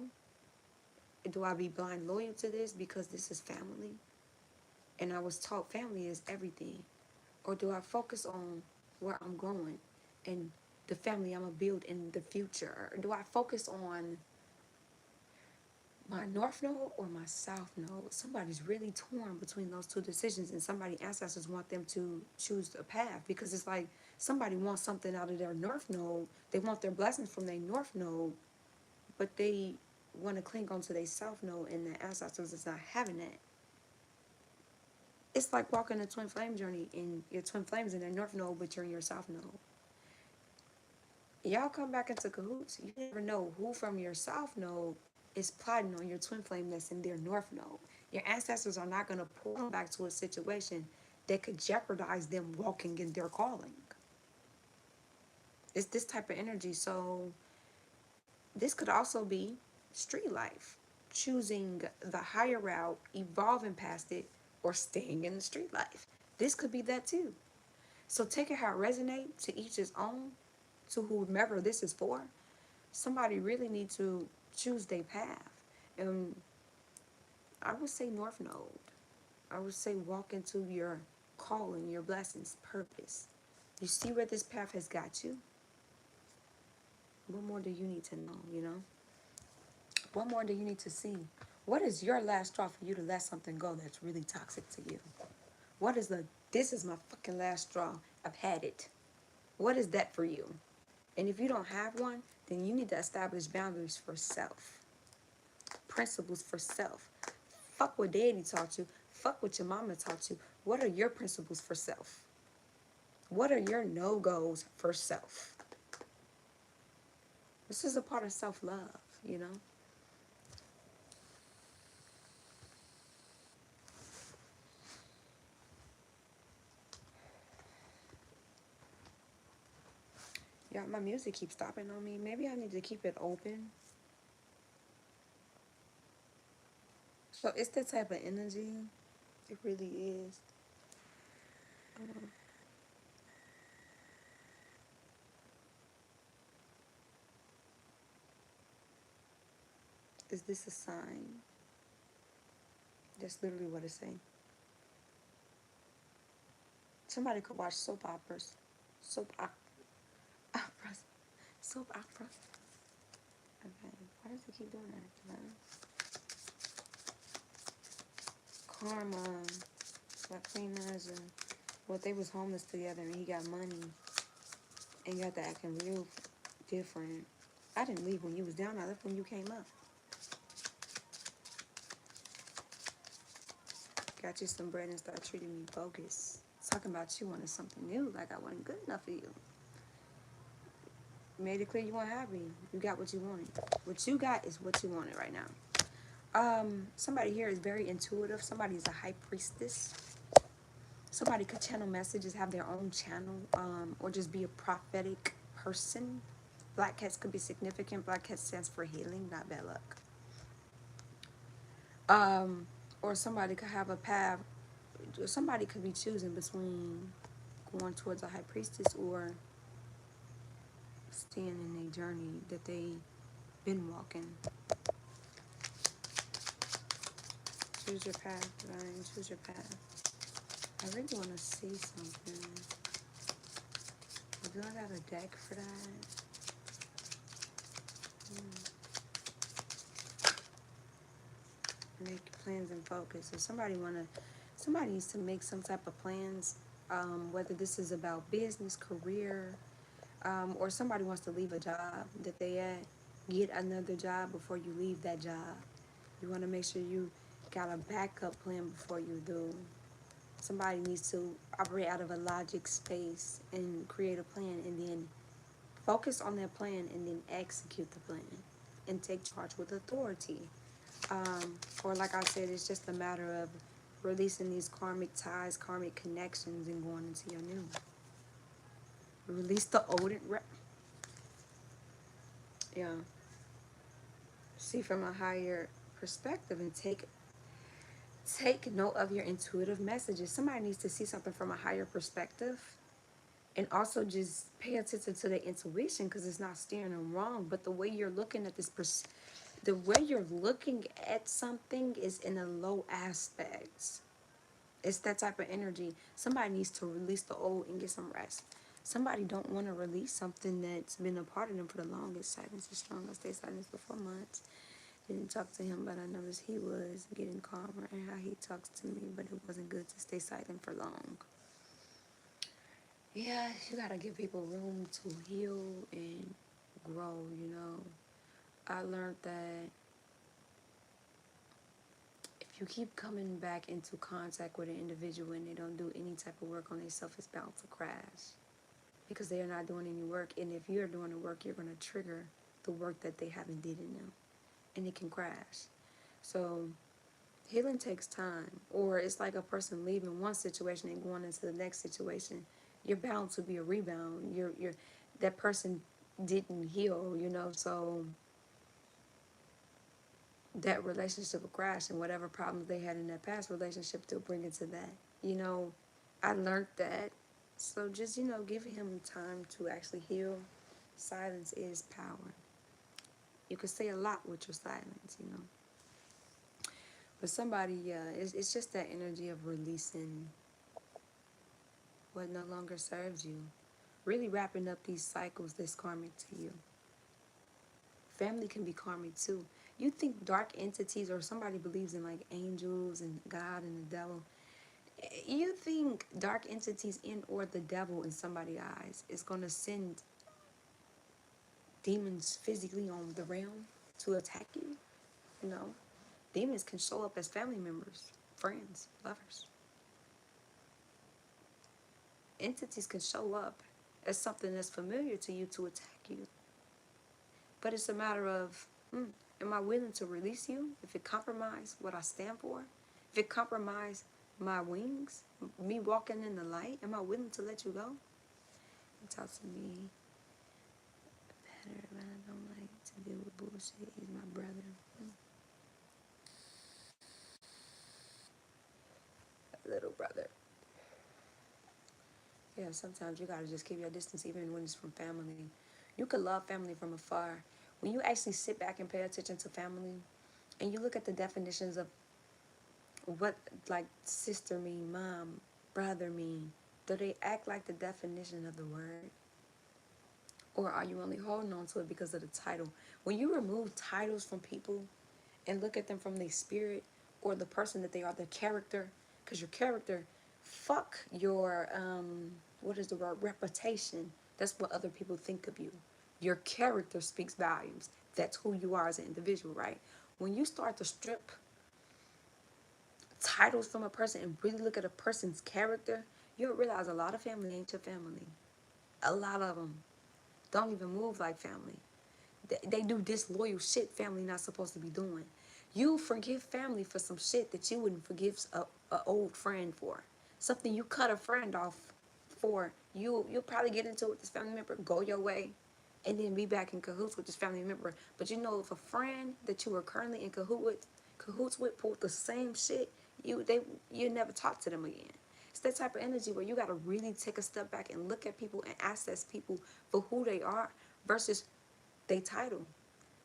Do I be blind loyal to this because this is family? And I was taught family is everything. Or do I focus on where I'm going and the family I'm going to build in the future? Or do I focus on my north node or my south node? Somebody's really torn between those two decisions, and somebody ancestors want them to choose a path because it's like somebody wants something out of their north node. They want their blessings from their north node, but they want to cling on to their south node, and the ancestors is not having that. It's like walking a twin flame journey, and your twin flames in their north node, but you're in your south node. Y'all come back into cahoots. You never know who from your south node is plotting on your twin flame that's in their north node. Your ancestors are not going to pull them back to a situation that could jeopardize them walking in their calling. It's this type of energy. So this could also be street life, choosing the higher route, evolving past it, or staying in the street life. This could be that too. So take it how it resonates, to each his own, to whomever this is for. Somebody really need to choose their path. And I would say North Node. I would say walk into your calling, your blessings, purpose. You see where this path has got you? What more do you need to know, you know? What more do you need to see? What is your last straw for you to let something go that's really toxic to you? What is this is my fucking last straw. I've had it. What is that for you? And if you don't have one, then you need to establish boundaries for self. Principles for self. Fuck what daddy taught you. fuck what your mama taught you. What are your principles for self? What are your no-goes for self? This is a part of self-love, you know? Yeah, my music keeps stopping on me. Maybe I need to keep it open. So it's that type of energy. It really is. Is this a sign? That's literally what it's saying. Somebody could watch soap operas. Operas. Soap opera. Okay. Why does it keep doing that? Karma. Like cleaners and well, they was homeless together and he got money and got to acting real different. I didn't leave when you was down. I left when you came up. Got you some bread and started treating me bogus. Talking about you wanted something new, like I wasn't good enough for you. Made it clear you weren't happy. You got what you wanted. What you got is what you wanted right now. Somebody here is very intuitive. Somebody's a high priestess. Somebody could channel messages, have their own channel, or just be a prophetic person. Black cats could be significant. Black cat stands for healing, not bad luck. Or somebody could have a path. Somebody could be choosing between going towards a high priestess or staying in a journey that they been walking. Choose your path, Ryan. Choose your path. I really want to see something. Do I got a deck for that? Make plans and focus. If somebody needs to make some type of plans, whether this is about business, career, or somebody wants to leave a job that they at, get another job before you leave that job. You want to make sure you got a backup plan before you do. Somebody needs to operate out of a logic space and create a plan and then focus on that plan and then execute the plan and take charge with authority. Or like I said, it's just a matter of releasing these karmic ties, karmic connections, and going into your new. Release the old. Yeah. See from a higher perspective and take note of your intuitive messages. Somebody needs to see something from a higher perspective. And also just pay attention to their intuition because it's not steering them wrong. But the way you're looking at the way you're looking at something is in a low aspect. It's that type of energy. Somebody needs to release the old and get some rest. Somebody don't want to release something that's been a part of them for the longest. Silence is strong. I stayed silent for 4 months. Didn't talk to him, but I noticed he was getting calmer and how he talks to me, but it wasn't good to stay silent for long. Yeah, you gotta give people room to heal and grow, you know. I learned that if you keep coming back into contact with an individual and they don't do any type of work on themselves, it's bound to crash because they are not doing any work. And if you're doing the work, you're gonna trigger the work that they haven't did in them, and it can crash. So healing takes time, or it's like a person leaving one situation and going into the next situation. You're bound to be a rebound. You're that person didn't heal, you know, so that relationship will crash, and whatever problems they had in that past relationship, they'll bring it to that. You know, I learned that. So just, you know, give him time to actually heal. Silence is power. You can say a lot with your silence, you know. But somebody, yeah, it's just that energy of releasing what no longer serves you. Really wrapping up these cycles that's karmic to you. Family can be karmic too. You think dark entities or somebody believes in like angels and God and the devil. You think dark entities in or the devil in somebody's eyes is going to send demons physically on the realm to attack you? No. Demons can show up as family members. friends, lovers. Entities can show up as something that's familiar to you to attack you. But it's a matter of, am I willing to release you if it compromises what I stand for? If it compromises my wings, me walking in the light, am I willing to let you go? Talk to me better, but I don't like to deal with bullshit. He's my brother. Little brother. Yeah, sometimes you gotta just keep your distance even when it's from family. You could love family from afar. When you actually sit back and pay attention to family and you look at the definitions of what like sister mean, mom, brother mean, do they act like the definition of the word? Or are you only holding on to it because of the title? When you remove titles from people and look at them from their spirit or the person that they are, their character, because your character, fuck your, what is the word, reputation. That's what other people think of you. Your character speaks volumes. That's who you are as an individual, right? When you start to strip titles from a person and really look at a person's character, you'll realize a lot of family ain't your family. A lot of them don't even move like family. They do disloyal shit family not supposed to be doing. You forgive family for some shit that you wouldn't forgive a old friend for. Something you cut a friend off for. You'll probably get into it with this family member, go your way, and then be back in cahoots with this family member. But you know, if a friend that you are currently in cahoots with pulled the same shit, you never talk to them again. It's that type of energy where you gotta really take a step back and look at people and assess people for who they are versus they title.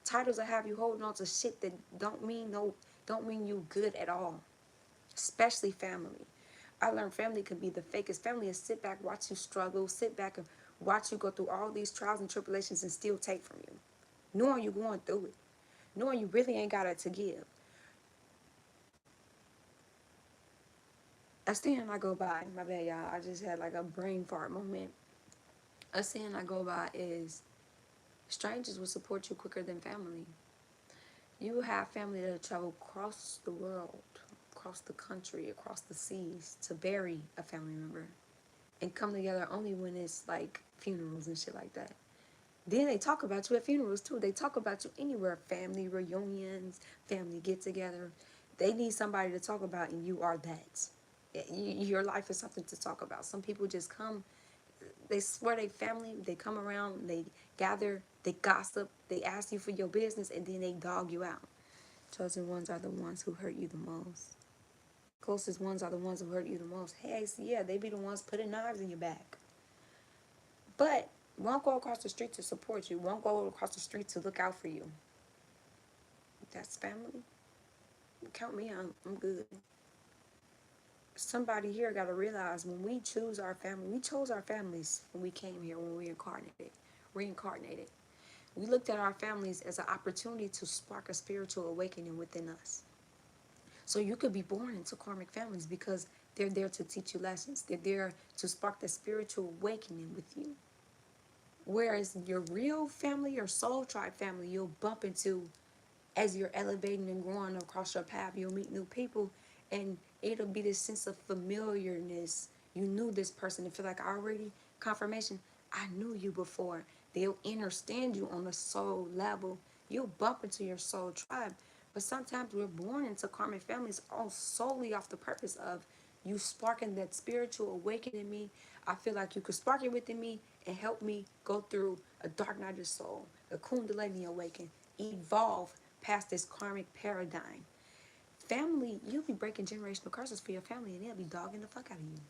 Titles will have you holding on to shit that don't mean you good at all. Especially family. I learned family can be the fakest. Family is sit back, watch you struggle, sit back and watch you go through all these trials and tribulations and still take from you. Knowing you going through it. Knowing you really ain't got it to give. A saying I go by, my bad y'all, I just had like a brain fart moment. A saying I go by is strangers will support you quicker than family. You have family that travel across the world, across the country, across the seas to bury a family member and come together only when it's like funerals and shit like that. Then they talk about you at funerals too. They talk about you anywhere, family reunions, family get together. They need somebody to talk about and you are that. Your life is something to talk about. Some people just come, they swear they family, they come around, they gather, they gossip, they ask you for your business, and then they dog you out. Chosen ones are the ones who hurt you the most. Closest ones are the ones who hurt you the most. Hey, so yeah, they be the ones putting knives in your back. But won't go across the street to support you. Won't go across the street to look out for you. That's family. Count me out. I'm good. Somebody here got to realize when we choose our family, we chose our families when we came here, when we reincarnated. We looked at our families as an opportunity to spark a spiritual awakening within us. So you could be born into karmic families because they're there to teach you lessons. They're there to spark the spiritual awakening with you. Whereas your real family, your soul tribe family, you'll bump into as you're elevating and growing across your path. You'll meet new people and it'll be this sense of familiarness. You knew this person and feel like already confirmation. I knew you before. They'll understand you on the soul level. You'll bump into your soul tribe. But sometimes we're born into karmic families all solely off the purpose of you sparking that spiritual awakening in me. I feel like you could spark it within me and help me go through a dark night of the soul, a kundalini awaken, evolve past this karmic paradigm. Family, you'll be breaking generational curses for your family and they'll be dogging the fuck out of you.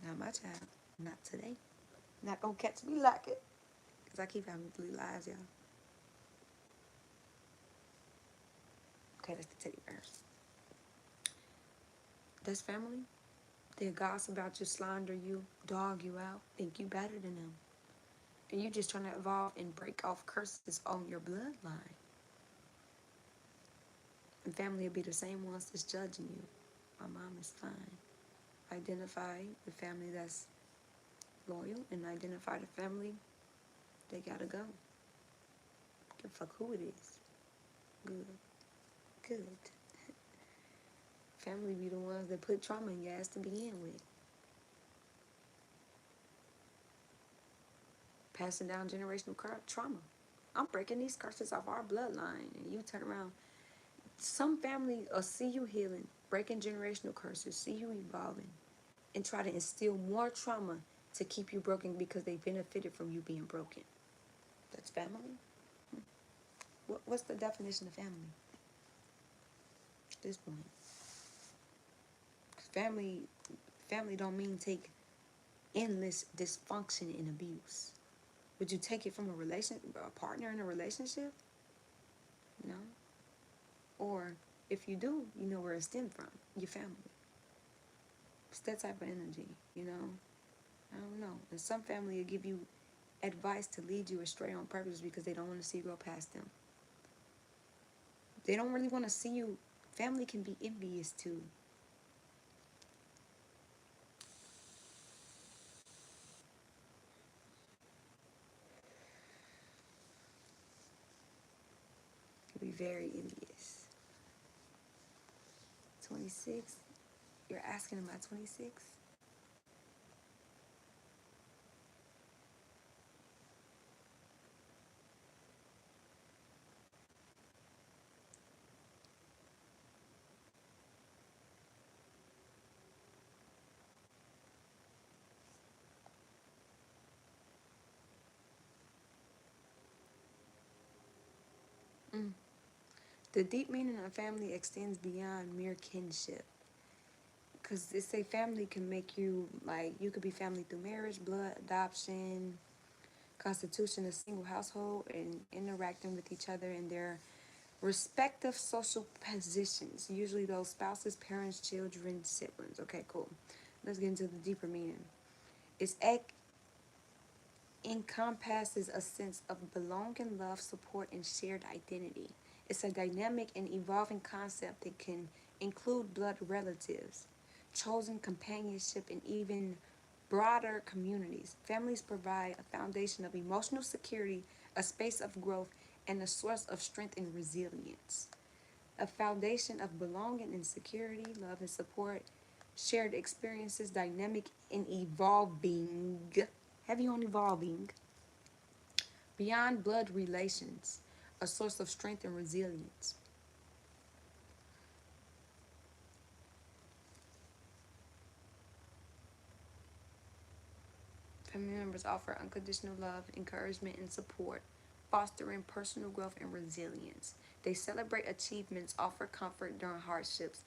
Not my child. Not today. Not gonna catch me like it. Because I keep having 3 lives, y'all. Okay, that's the teddy bears. That's family. They'll gossip about you, slander you, dog you out, think you better than them. And you just trying to evolve and break off curses on your bloodline. And family will be the same ones that's judging you. My mom is fine. Identify the family that's loyal and identify the family they gotta go. Give a fuck who it is. Good. good. Family be the ones that put trauma in your ass to begin with. Passing down generational trauma. I'm breaking these curses off our bloodline. And you turn around. Some family will see you healing, breaking generational curses, see you evolving, and try to instill more trauma to keep you broken because they benefited from you being broken. That's family? What's the definition of family at this point? Family don't mean take endless dysfunction and abuse. Would you take it from a partner in a relationship? No. Or if you do, you know where it stemmed from. Your family. It's that type of energy, you know? I don't know. And some family will give you advice to lead you astray on purpose because they don't want to see you go past them. They don't really want to see you. Family can be envious too. Can be very envious. 26? You're asking about 26? The deep meaning of family extends beyond mere kinship. Because they say family can make you, like, you could be family through marriage, blood, adoption, constitution, a single household, and interacting with each other in their respective social positions. Usually those spouses, parents, children, siblings. Okay, cool. Let's get into the deeper meaning. It's encompasses a sense of belonging, love, support, and shared identity. It's a dynamic and evolving concept that can include blood relatives, chosen companionship, and even broader communities. Families provide a foundation of emotional security, a space of growth, and a source of strength and resilience. A foundation of belonging and security, love and support, shared experiences, dynamic and evolving. Heavy on evolving. Beyond blood relations, a source of strength and resilience. Family members offer unconditional love, encouragement, and support, fostering personal growth and resilience. They celebrate achievements, offer comfort during hardships,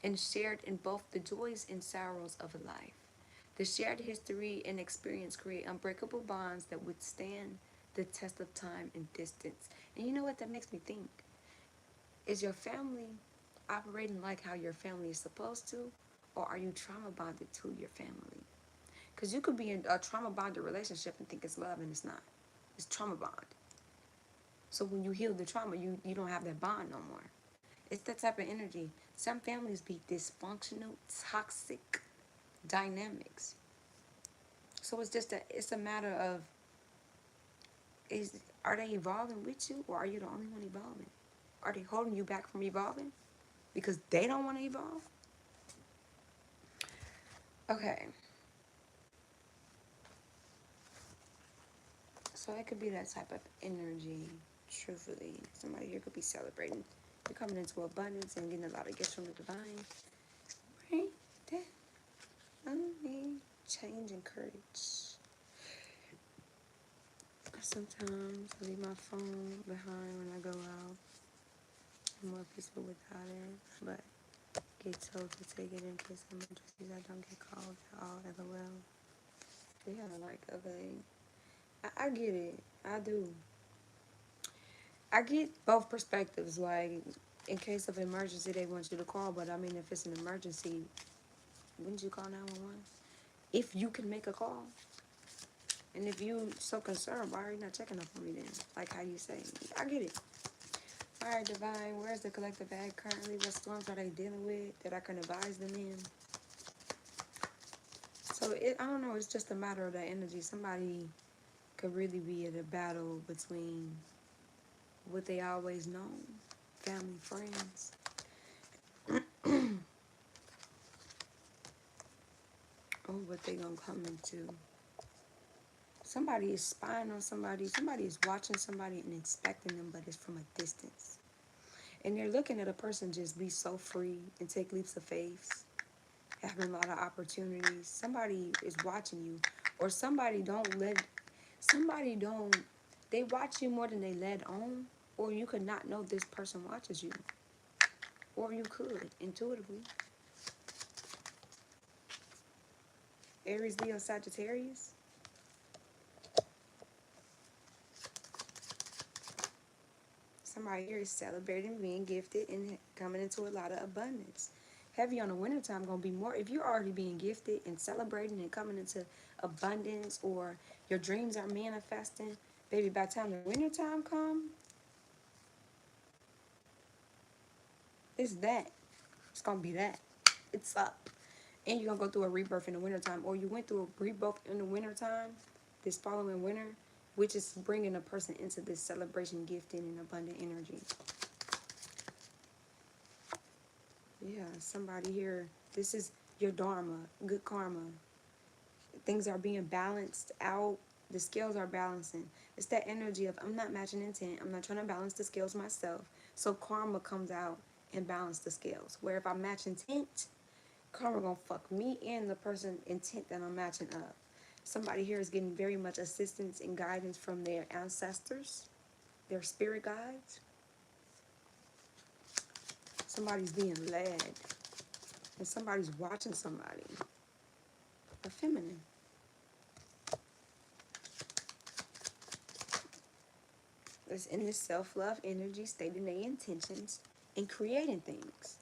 and shared in both the joys and sorrows of life. The shared history and experience create unbreakable bonds that withstand the test of time and distance. And you know what that makes me think? Is your family operating like how your family is supposed to? Or are you trauma bonded to your family? Because you could be in a trauma bonded relationship and think it's love and it's not. It's trauma bond. So when you heal the trauma, you don't have that bond no more. It's that type of energy. Some families be dysfunctional, toxic dynamics. So it's a matter of are they evolving with you or are you the only one evolving? Are they holding you back from evolving? Because they don't want to evolve? Okay. So it could be that type of energy, truthfully. Somebody here could be celebrating. You're coming into abundance and getting a lot of gifts from the divine. Right? That only change and courage. Sometimes I leave my phone behind when I go out. I'm more peaceful without it. But get told to take it in case of emergencies. I don't get called at all. LOL. Yeah, like, okay. I get it. I do. I get both perspectives. Like, in case of emergency, they want you to call. But, I mean, if it's an emergency, wouldn't you call 911? If you can make a call. And if you so concerned, why are you not checking up on me then? Like how you say. I get it. All right, Divine, where's the collective ag currently? What storms are they dealing with that I can advise them in? So, I don't know. It's just a matter of that energy. Somebody could really be at a battle between what they always known, family, friends, Oh, what they gonna come into. Somebody is spying on somebody. Somebody is watching somebody and inspecting them, but it's from a distance. And they're looking at a person just be so free and take leaps of faith, having a lot of opportunities. Somebody is watching you, or somebody don't, they watch you more than they let on, or you could not know this person watches you, or you could intuitively. Aries, Leo, Sagittarius. Somebody here is celebrating being gifted and coming into a lot of abundance. Heavy on the wintertime gonna be more. If you're already being gifted and celebrating and coming into abundance, or your dreams are manifesting, baby, by the time the wintertime come, it's that. It's gonna be that. It's up. And you're gonna go through a rebirth in the wintertime, or you went through a rebirth in the wintertime, this following winter, which is bringing a person into this celebration, gifting, and abundant energy. Yeah, somebody here, this is your dharma, good karma. Things are being balanced out. The scales are balancing. It's that energy of, I'm not matching intent. I'm not trying to balance the scales myself. So karma comes out and balance the scales. Where if I match intent, karma gonna fuck me and the person intent that I'm matching up. Somebody here is getting very much assistance and guidance from their ancestors, their spirit guides. Somebody's being led. And somebody's watching somebody. A feminine. That's in this self-love energy, stating their intentions and creating things.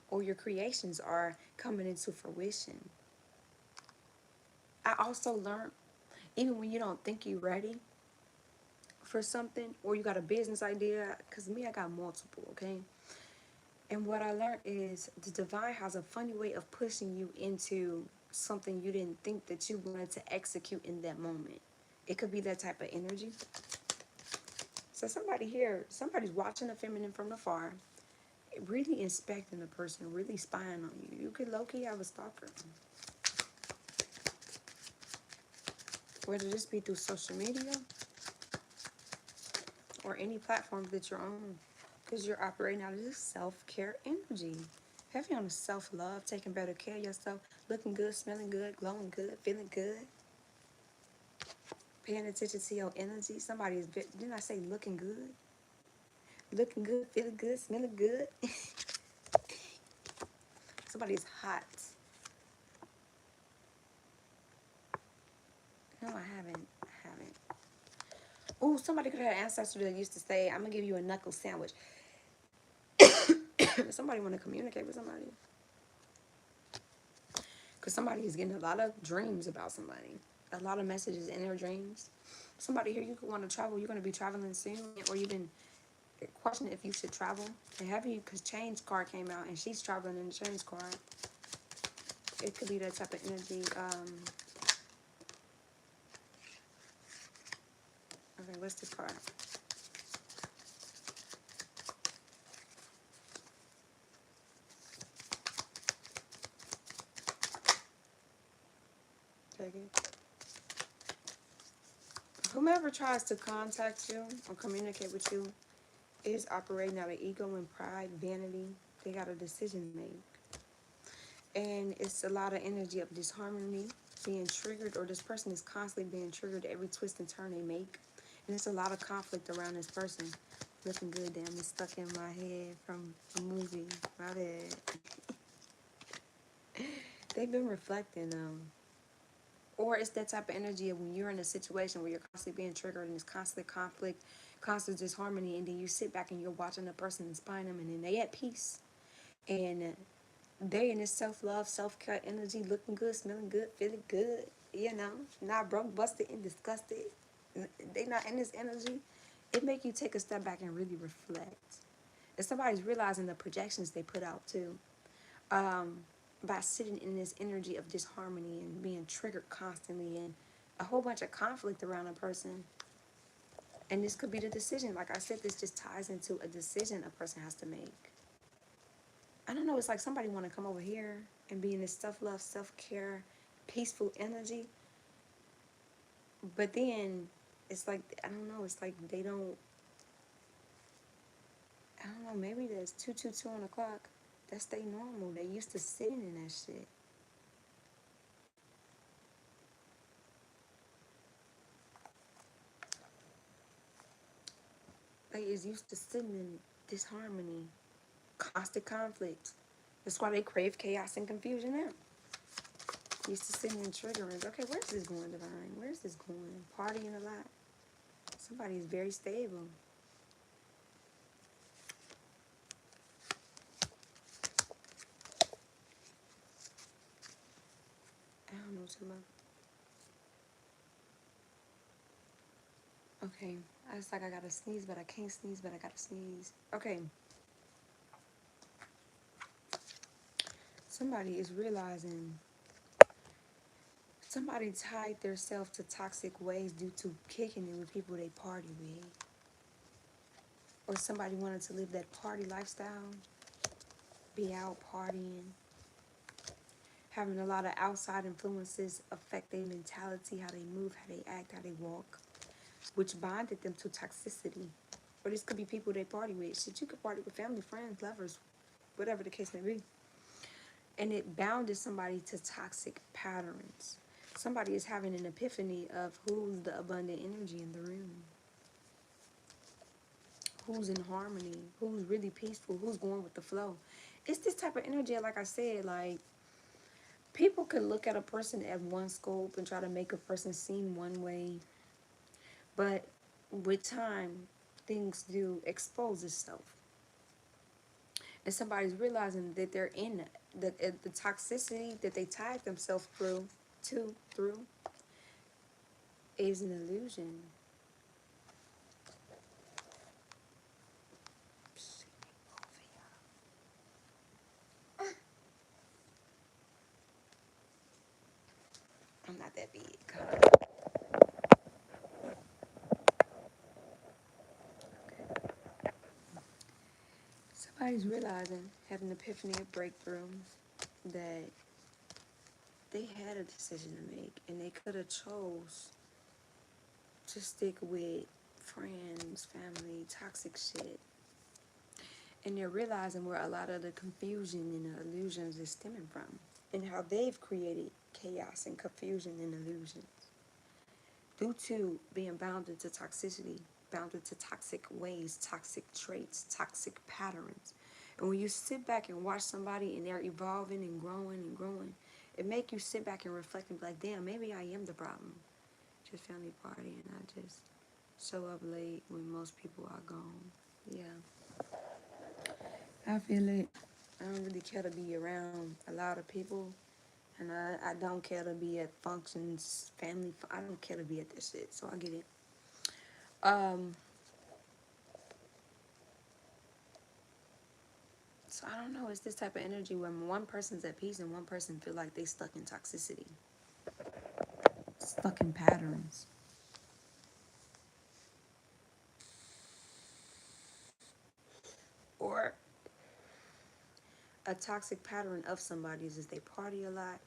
Or your creations are coming into fruition. I also learned, even when you don't think you're ready for something, or you got a business idea, because me, I got multiple, okay? And what I learned is the divine has a funny way of pushing you into something you didn't think that you wanted to execute in that moment. It could be that type of energy. So somebody here, somebody's watching a feminine from afar, really inspecting the person, really spying on you. You could low-key have a stalker. Whether this be through social media or any platforms that you're on, because you're operating out of this self-care energy. Heavy on the self-love, taking better care of yourself, looking good, smelling good, glowing good, feeling good. Paying attention to your energy. Somebody's, didn't I say looking good? Looking good, feeling good, smelling good. Somebody's hot. No, I haven't. Oh, somebody could have an ancestor that used to say, I'm going to give you a knuckle sandwich. Somebody want to communicate with somebody. Because somebody is getting a lot of dreams about somebody. A lot of messages in their dreams. Somebody here, you could want to travel. You're going to be traveling soon. Or you've been questioning if you should travel. And have you, because Change card came out and she's traveling in the Change card. It could be that type of energy. Okay, what's this card? Take it. Whomever tries to contact you or communicate with you is operating out of ego and pride, vanity. They got a decision to make. And it's a lot of energy of disharmony, being triggered, or this person is constantly being triggered every twist and turn they make. And it's a lot of conflict around this person. Looking good, damn, it's stuck in my head from a movie. My bad. They've been reflecting, or it's that type of energy of when you're in a situation where you're constantly being triggered and it's constant conflict, constant disharmony, and then you sit back and you're watching the person and spying them, and then they at peace. And they in this self-love, self-care energy, looking good, smelling good, feeling good, not broke, busted, and disgusted. They not in this energy. It make you take a step back and really reflect. And somebody's realizing the projections they put out too. By sitting in this energy of disharmony and being triggered constantly and a whole bunch of conflict around a person. And this could be the decision. Like I said, this just ties into a decision a person has to make. I don't know, it's like somebody want to come over here and be in this self-love, self-care, peaceful energy. But then it's like, I don't know, it's like they don't, I don't know, maybe there's 222 on the clock. That's they normal. They used to sitting in that shit. They is used to sitting in disharmony, constant conflict. That's why they crave chaos and confusion now. Used to sitting in triggerings. Okay, where's this going, Divine? Where's this going? Partying a lot. Somebody is very stable. I don't know too much. Okay, I was like, I gotta sneeze, but I can't sneeze, but I gotta sneeze. Okay. Somebody is realizing somebody tied their self to toxic ways due to kicking it with people they party with. Or somebody wanted to live that party lifestyle, be out partying, having a lot of outside influences affect their mentality, how they move, how they act, how they walk, which bonded them to toxicity. Or this could be people they party with. Shit, you could party with family, friends, lovers, whatever the case may be. And it bounded somebody to toxic patterns. Somebody is having an epiphany of who's the abundant energy in the room, who's in harmony, who's really peaceful, who's going with the flow. It's this type of energy, like I said, like people could look at a person at one scope and try to make a person seem one way, but with time, things do expose itself. And somebody's realizing that they're in the toxicity that they tied themselves through is an illusion. I'm not that big. Somebody's realizing, had an epiphany, a breakthrough, that they had a decision to make, and they could have chose to stick with friends, family, toxic shit. And they're realizing where a lot of the confusion and the illusions is stemming from, and how they've created chaos and confusion and illusions due to being bounded to toxicity, bounded to toxic ways, toxic traits, toxic patterns. And when you sit back and watch somebody and they're evolving and growing, it make you sit back and reflect and be like, damn, maybe I am the problem. Just family party and I just show up late when most people are gone. Yeah, I feel it. I don't really care to be around a lot of people, and I don't care to be at functions, family. I don't care to be at this shit, so I get it. Um, so I don't know. It's this type of energy when one person's at peace and one person feel like they stuck in toxicity, stuck in patterns, or a toxic pattern of somebody's is they party a lot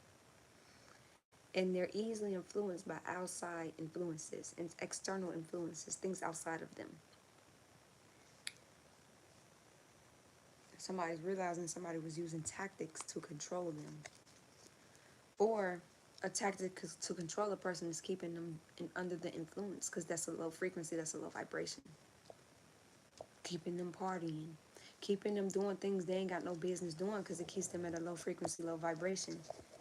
and they're easily influenced by outside influences and external influences, things outside of them. Somebody's realizing somebody was using tactics to control them, or a tactic to control a person is keeping them under the influence because that's a low frequency, that's a low vibration. Keeping them partying, keeping them doing things they ain't got no business doing because it keeps them at a low frequency, low vibration,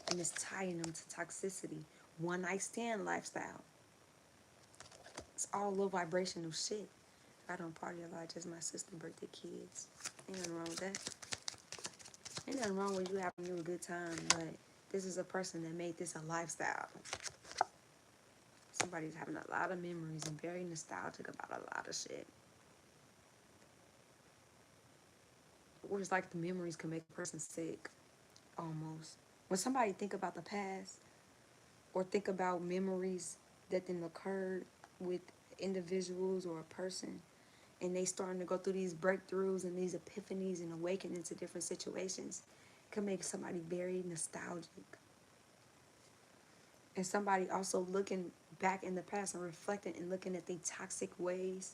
and it's tying them to toxicity. One night stand lifestyle. It's all low vibrational shit. I don't party a lot, just my sister's birthday kids. Ain't nothing wrong with that. Ain't nothing wrong with you having you a good time, but this is a person that made this a lifestyle. Somebody's having a lot of memories and very nostalgic about a lot of shit. Or it's like the memories can make a person sick, almost. When somebody think about the past or think about memories that then occurred with individuals or a person, and they starting to go through these breakthroughs and these epiphanies and awakening to different situations, can make somebody very nostalgic. And somebody also looking back in the past and reflecting and looking at the toxic ways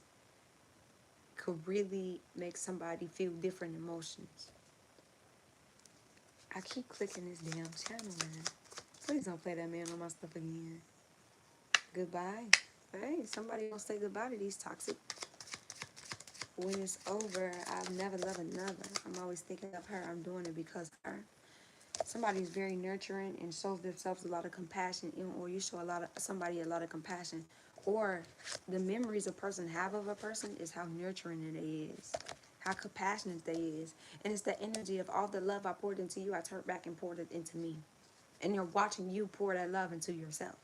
could really make somebody feel different emotions. I keep clicking this damn channel, man. Please don't play that man on my stuff again. Goodbye. Hey, somebody gonna say goodbye to these toxic. When it's over, I'll never love another. I'm always thinking of her. I'm doing it because of her. Somebody's very nurturing and shows themselves a lot of compassion, or you show somebody a lot of compassion, or the memories a person have of a person is how nurturing it is, how compassionate they is, and it's the energy of all the love I poured into you, I turned back and poured it into me, and you're watching you pour that love into yourself.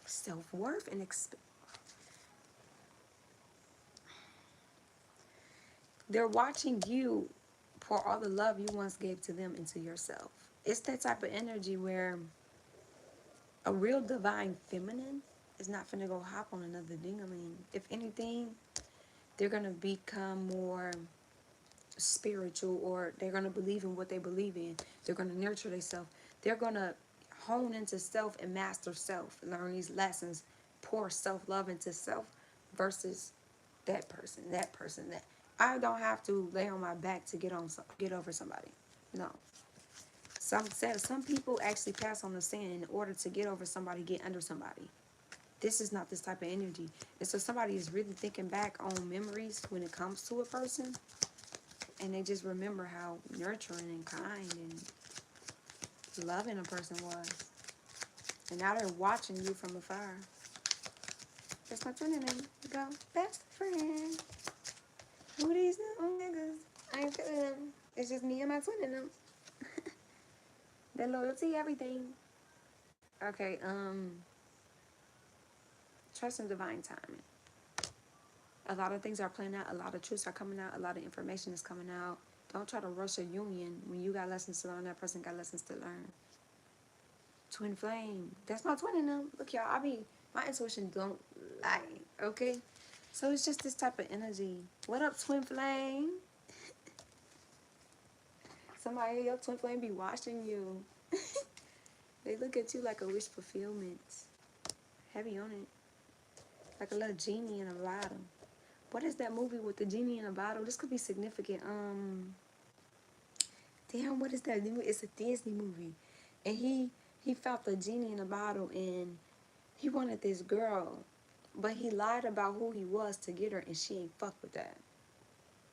Self-worth and they're watching you pour all the love you once gave to them into yourself. It's that type of energy where a real divine feminine is not finna go hop on another dingaling. If anything, they're gonna become more spiritual, or they're gonna believe in what they believe in. They're gonna nurture themselves. They're gonna hone into self and master self, learn these lessons, pour self-love into self versus that person. That I don't have to lay on my back to get over somebody. No. Some people actually pass on the sand in order to get over somebody, get under somebody. This is not this type of energy. And so somebody is really thinking back on memories when it comes to a person, and they just remember how nurturing and kind and loving a person was. And now they're watching you from afar. That's my twin name. Go, best friend. Who these new niggas? I ain't feeling them. It's just me and my twin in them. That loyalty, everything. Okay, trust in divine timing. A lot of things are playing out. A lot of truths are coming out. A lot of information is coming out. Don't try to rush a union when you got lessons to learn. That person got lessons to learn. Twin flame. That's my twin in them. Look, y'all, my intuition don't lie, okay? So it's just this type of energy. What up, twin flame? Somebody, your twin flame be watching you. They look at you like a wish fulfillment. Heavy on it. Like a little genie in a bottle. What is that movie with the genie in a bottle? This could be significant. Damn, what is that? It's a Disney movie. And he felt the genie in a bottle, and he wanted this girl. But he lied about who he was to get her, and she ain't fuck with that.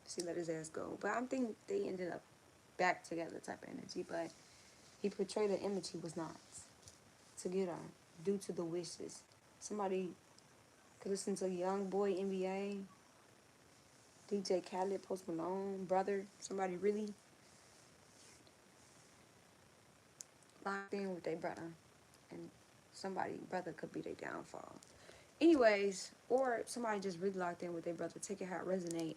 She let his ass go. But I think they ended up back together type of energy. But he portrayed an image he was not to get her due to the wishes. Somebody could listen to Young Boy NBA, DJ Khaled, Post Malone, Brother. Somebody really locked in with their brother. And brother could be their downfall. Anyways, or somebody just really locked in with their brother. Take it how it resonate.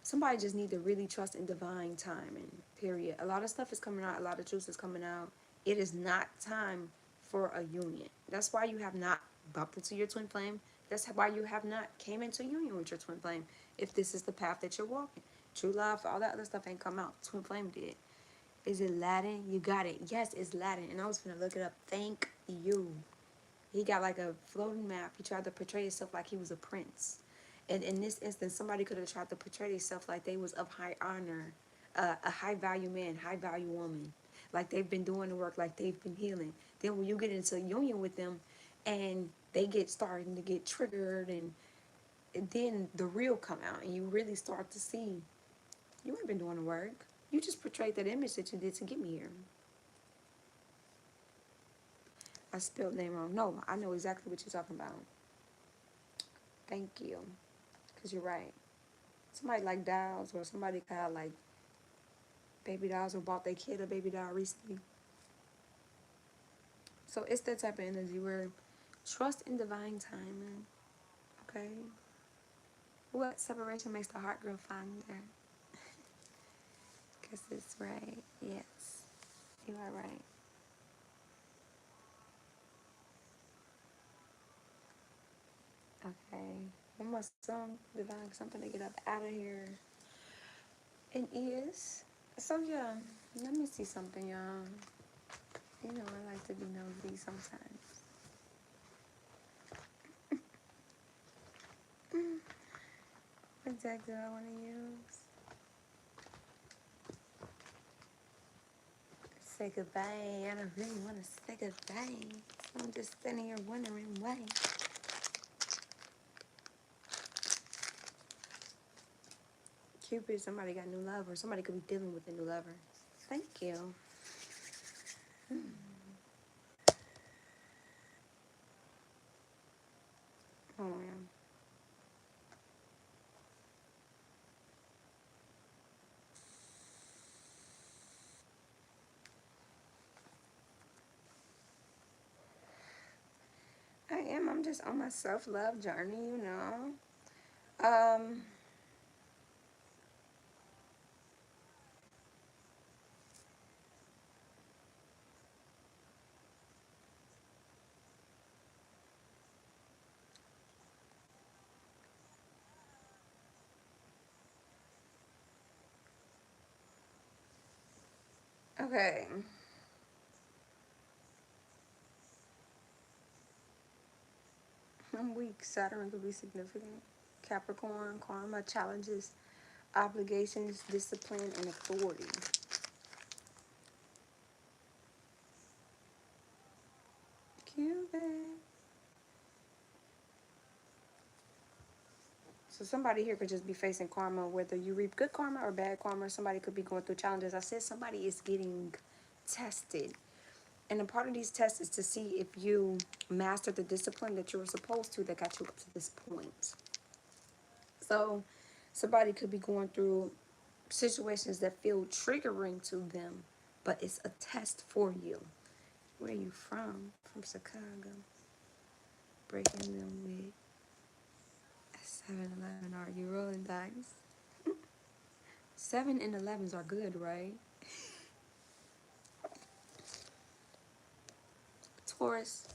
Somebody just need to really trust in divine timing, period. A lot of stuff is coming out. A lot of truth is coming out. It is not time for a union. That's why you have not bumped into your twin flame. That's why you have not came into union with your twin flame. If this is the path that you're walking. True love, all that other stuff ain't come out. Twin flame did. Is it Latin? You got it. Yes, it's Latin. And I was going to look it up. Thank you. He got like a floating map. He tried to portray himself like he was a prince. And in this instance, somebody could have tried to portray themselves like they was of high honor, a high value man, high value woman. Like they've been doing the work, like they've been healing. Then when you get into a union with them and they starting to get triggered, and then the real come out, and you really start to see you ain't been doing the work. You just portrayed that image that you did to get me here. I spelled name wrong. No, I know exactly what you're talking about. Thank you. Because you're right. Somebody like dolls, or somebody got like baby dolls, or bought their kid a baby doll recently. So it's that type of energy where trust in divine timing. Okay? What separation makes the heart grow fonder? Because it's right. Yes. You are right. Okay. One more song, Divine, something to get up out of here. It is. So yeah, let me see something, y'all. You know I like to be nosy sometimes. What deck do I want to use? Say goodbye. I don't really want to say goodbye. So I'm just sitting here wondering why. Cupid, somebody got new love, or somebody could be dealing with a new lover. Thank you. Oh man. I am. I'm just on my self-love journey, you know. Um, okay. I'm weak. Saturn could be significant. Capricorn, karma, challenges, obligations, discipline, and authority. Cupid. So somebody here could just be facing karma, whether you reap good karma or bad karma. Somebody could be going through challenges. I said somebody is getting tested. And a part of these tests is to see if you mastered the discipline that you were supposed to that got you up to this point. So somebody could be going through situations that feel triggering to them, but it's a test for you. Where are you from? From Chicago. Breaking them with a 7-11. Are you rolling dice? 7 and 11s are good, right? Taurus.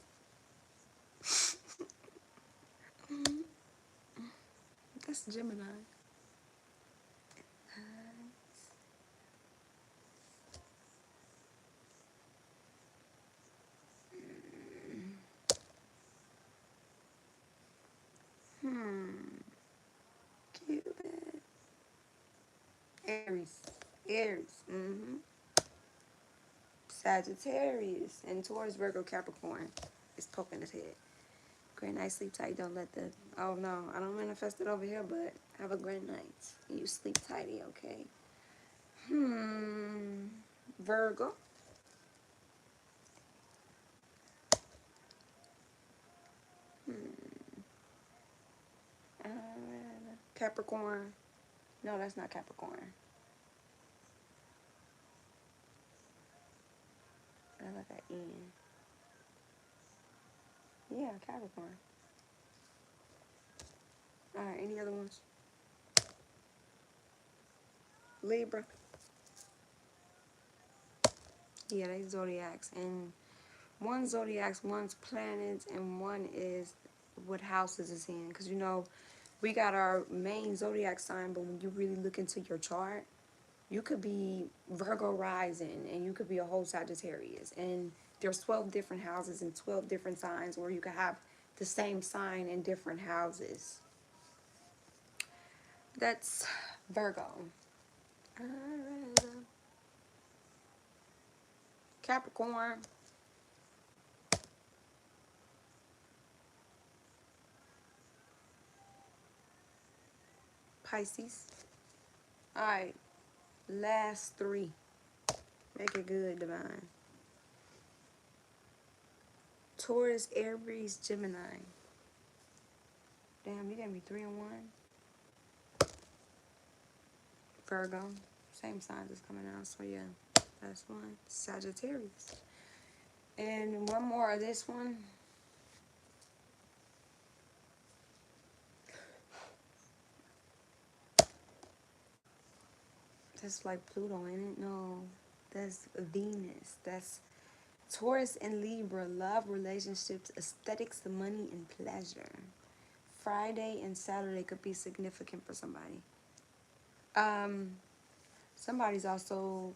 That's Gemini. Hmm. Cupid. Aries. Aries. Sagittarius. And Taurus, Virgo, Capricorn. It's poking his head. Great night, sleep tight. Don't let the, oh no, I don't manifest it over here, but have a great night. You sleep tighty, okay? Virgo. Uh, Capricorn. No, that's not Capricorn. That's like an N. Yeah, Capricorn. Alright, any other ones? Libra. Yeah, they zodiacs. And one zodiacs, one's planets, and one is what houses is in. Because, you know, we got our main zodiac sign, but when you really look into your chart, you could be Virgo rising and you could be a whole Sagittarius. And there's 12 different houses and 12 different signs, or you could have the same sign in different houses. That's Virgo. Capricorn. Pisces. Alright, last three. Make it good, Divine. Taurus, Aries, Gemini. Damn, you gave me 3 and 1. Virgo. Same signs is coming out, so yeah. That's one. Sagittarius. And one more of this one. That's like Pluto, ain't it? No. That's Venus. That's Taurus and Libra. Love, relationships, aesthetics, money, and pleasure. Friday and Saturday could be significant for somebody. Somebody's also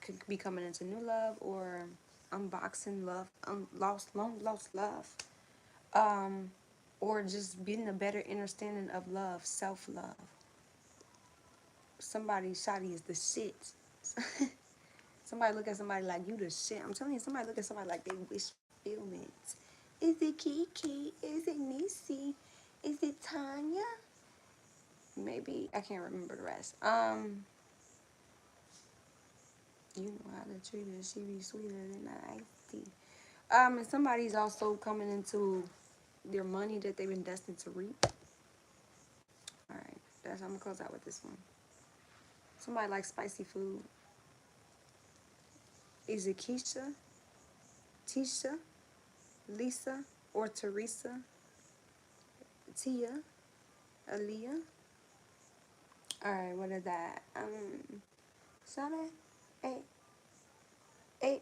could be coming into new love or unboxing love, long lost love. Or just getting a better understanding of love, self-love. Somebody shoddy is the shit. Somebody look at somebody like you the shit. I'm telling you, somebody look at somebody like they wish fulfillment. Is it Kiki? Is it Nisi? Is it Tanya? Maybe I can't remember the rest. You know how to treat her. She be sweeter than iced tea. And somebody's also coming into their money that they've been destined to reap. All right, that's I'm gonna close out with this one. Somebody likes spicy food. Is it Keisha, Tisha, Lisa, or Teresa, Tia, Aaliyah? All right, what is that? 7, 8, 8,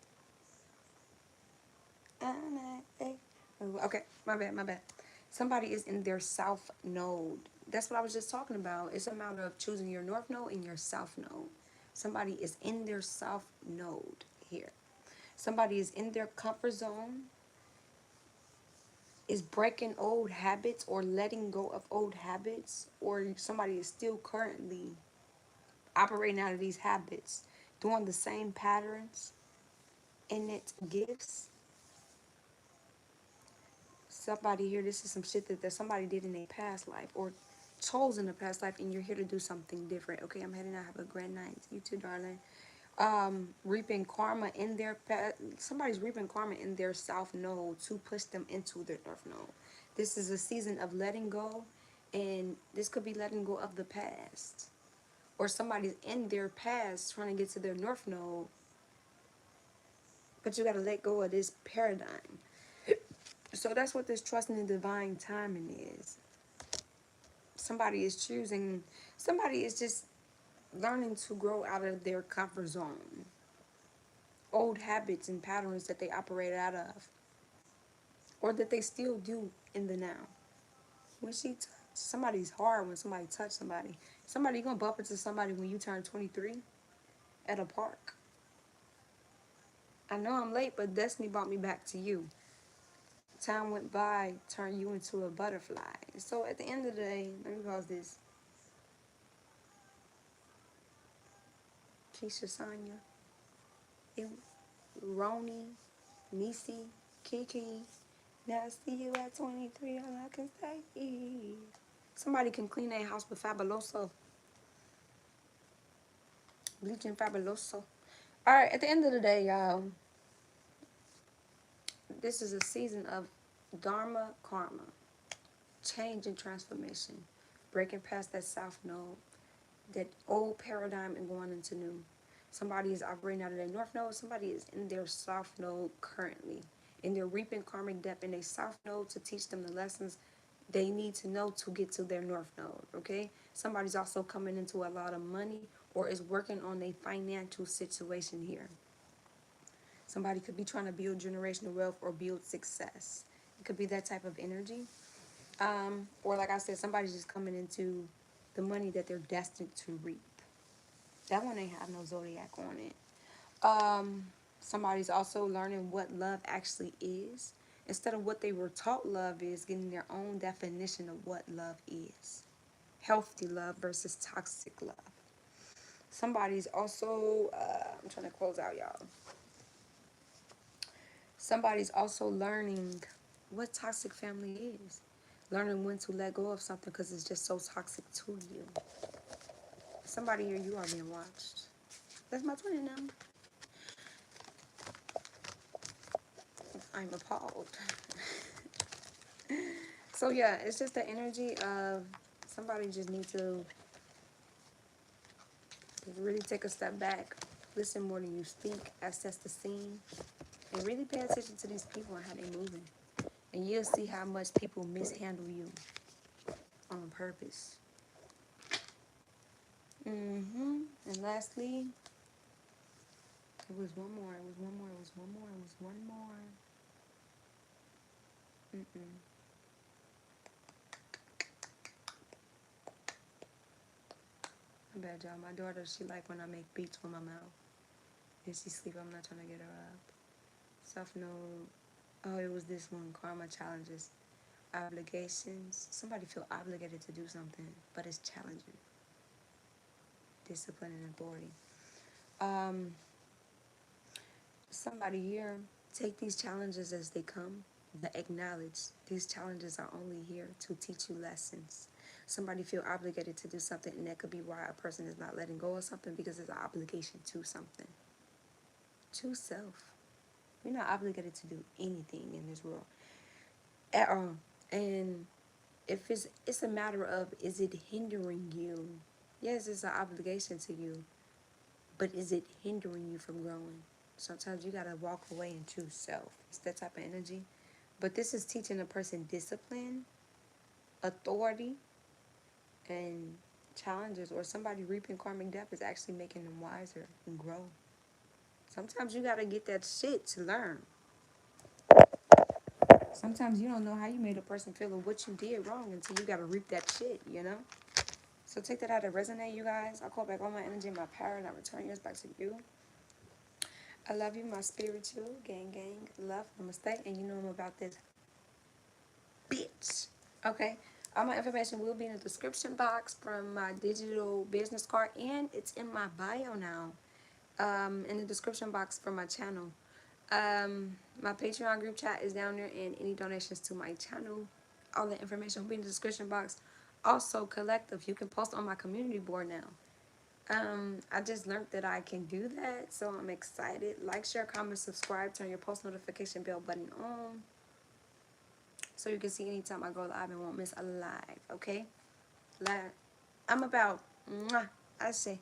9, 8. Okay, my bad. Somebody is in their south node. That's what I was just talking about. It's a matter of choosing your north node and your south node. Somebody is in their south node here. Somebody is in their comfort zone, is breaking old habits or letting go of old habits, or somebody is still currently operating out of these habits, doing the same patterns, innate gifts. Somebody here, this is some shit that somebody did in a past life or chose in a past life, and you're here to do something different. Okay, I'm heading out. Have a great night. You too, darling. Reaping karma in their past. Somebody's reaping karma in their south node to push them into their north node. This is a season of letting go, and this could be letting go of the past. Or somebody's in their past trying to get to their north node, but you got to let go of this paradigm. So that's what this trusting in divine timing is. Somebody is choosing, somebody is just learning to grow out of their comfort zone. Old habits and patterns that they operate out of, or that they still do in the now. When she touch, somebody's hard when somebody touch somebody. Somebody gonna bump into somebody when you turn 23 at a park. I know I'm late, but destiny brought me back to you. Time went by, turned you into a butterfly. So at the end of the day, let me pause this. Keisha, Sonya, Roni, Nisi, Kiki. Now I see you at 23, all I can say is somebody can clean their house with Fabuloso. Bleaching Fabuloso. Alright, at the end of the day, y'all, this is a season of Dharma Karma. Change and transformation. Breaking past that south node. That old paradigm and going into new. Somebody is operating out of their north node. Somebody is in their south node currently. And they're reaping karmic debt in their south node to teach them the lessons they need to know to get to their north node. Okay? Somebody's also coming into a lot of money or is working on a financial situation here. Somebody could be trying to build generational wealth or build success. It could be that type of energy. Or like I said, somebody's just coming into the money that they're destined to reap. That one ain't have no zodiac on it. Somebody's also learning what love actually is. Instead of what they were taught love is, getting their own definition of what love is. Healthy love versus toxic love. Somebody's also, I'm trying to close out, y'all. Somebody's also learning what toxic family is. Learning when to let go of something because it's just so toxic to you. Somebody here, you are being watched. That's my twin number. I'm appalled. So yeah, it's just the energy of somebody just need to really take a step back, listen more than you speak, assess the scene, and really pay attention to these people and how they're moving. And you'll see how much people mishandle you on purpose. And lastly, it was one more. My bad, y'all. My daughter, she like when I make beats with my mouth. And she sleep, I'm not trying to get her up. Self-know. Oh, it was this one. Karma challenges. Obligations. Somebody feel obligated to do something, but it's challenging. Discipline and authority. Somebody here, take these challenges as they come, but acknowledge these challenges are only here to teach you lessons. Somebody feel obligated to do something, and that could be why a person is not letting go of something, because it's an obligation to something. To self. We're not obligated to do anything in this world at all. And if it's a matter of, is it hindering you? Yes, it's an obligation to you, but is it hindering you from growing? Sometimes you gotta walk away and choose self. It's that type of energy. But this is teaching a person discipline, authority, and challenges. Or somebody reaping karmic debt is actually making them wiser and grow. Sometimes you gotta get that shit to learn. Sometimes you don't know how you made a person feel or what you did wrong until you gotta reap that shit, you know? So take that out to resonate, you guys. I call back all my energy and my power, and I return yours back to you. I love you, my spiritual gang. Love, namaste, and you know I'm about this bitch. Okay? All my information will be in the description box from my digital business card, and it's in my bio now. In the description box for my channel. My Patreon group chat is down there, and any donations to my channel, all the information will be in the description box. Also, collective, you can post on my community board now. I just learned that I can do that, so I'm excited. Like, share, comment, subscribe, turn your post notification bell button on, so you can see anytime I go live and won't miss a live, okay? I'm about, I say.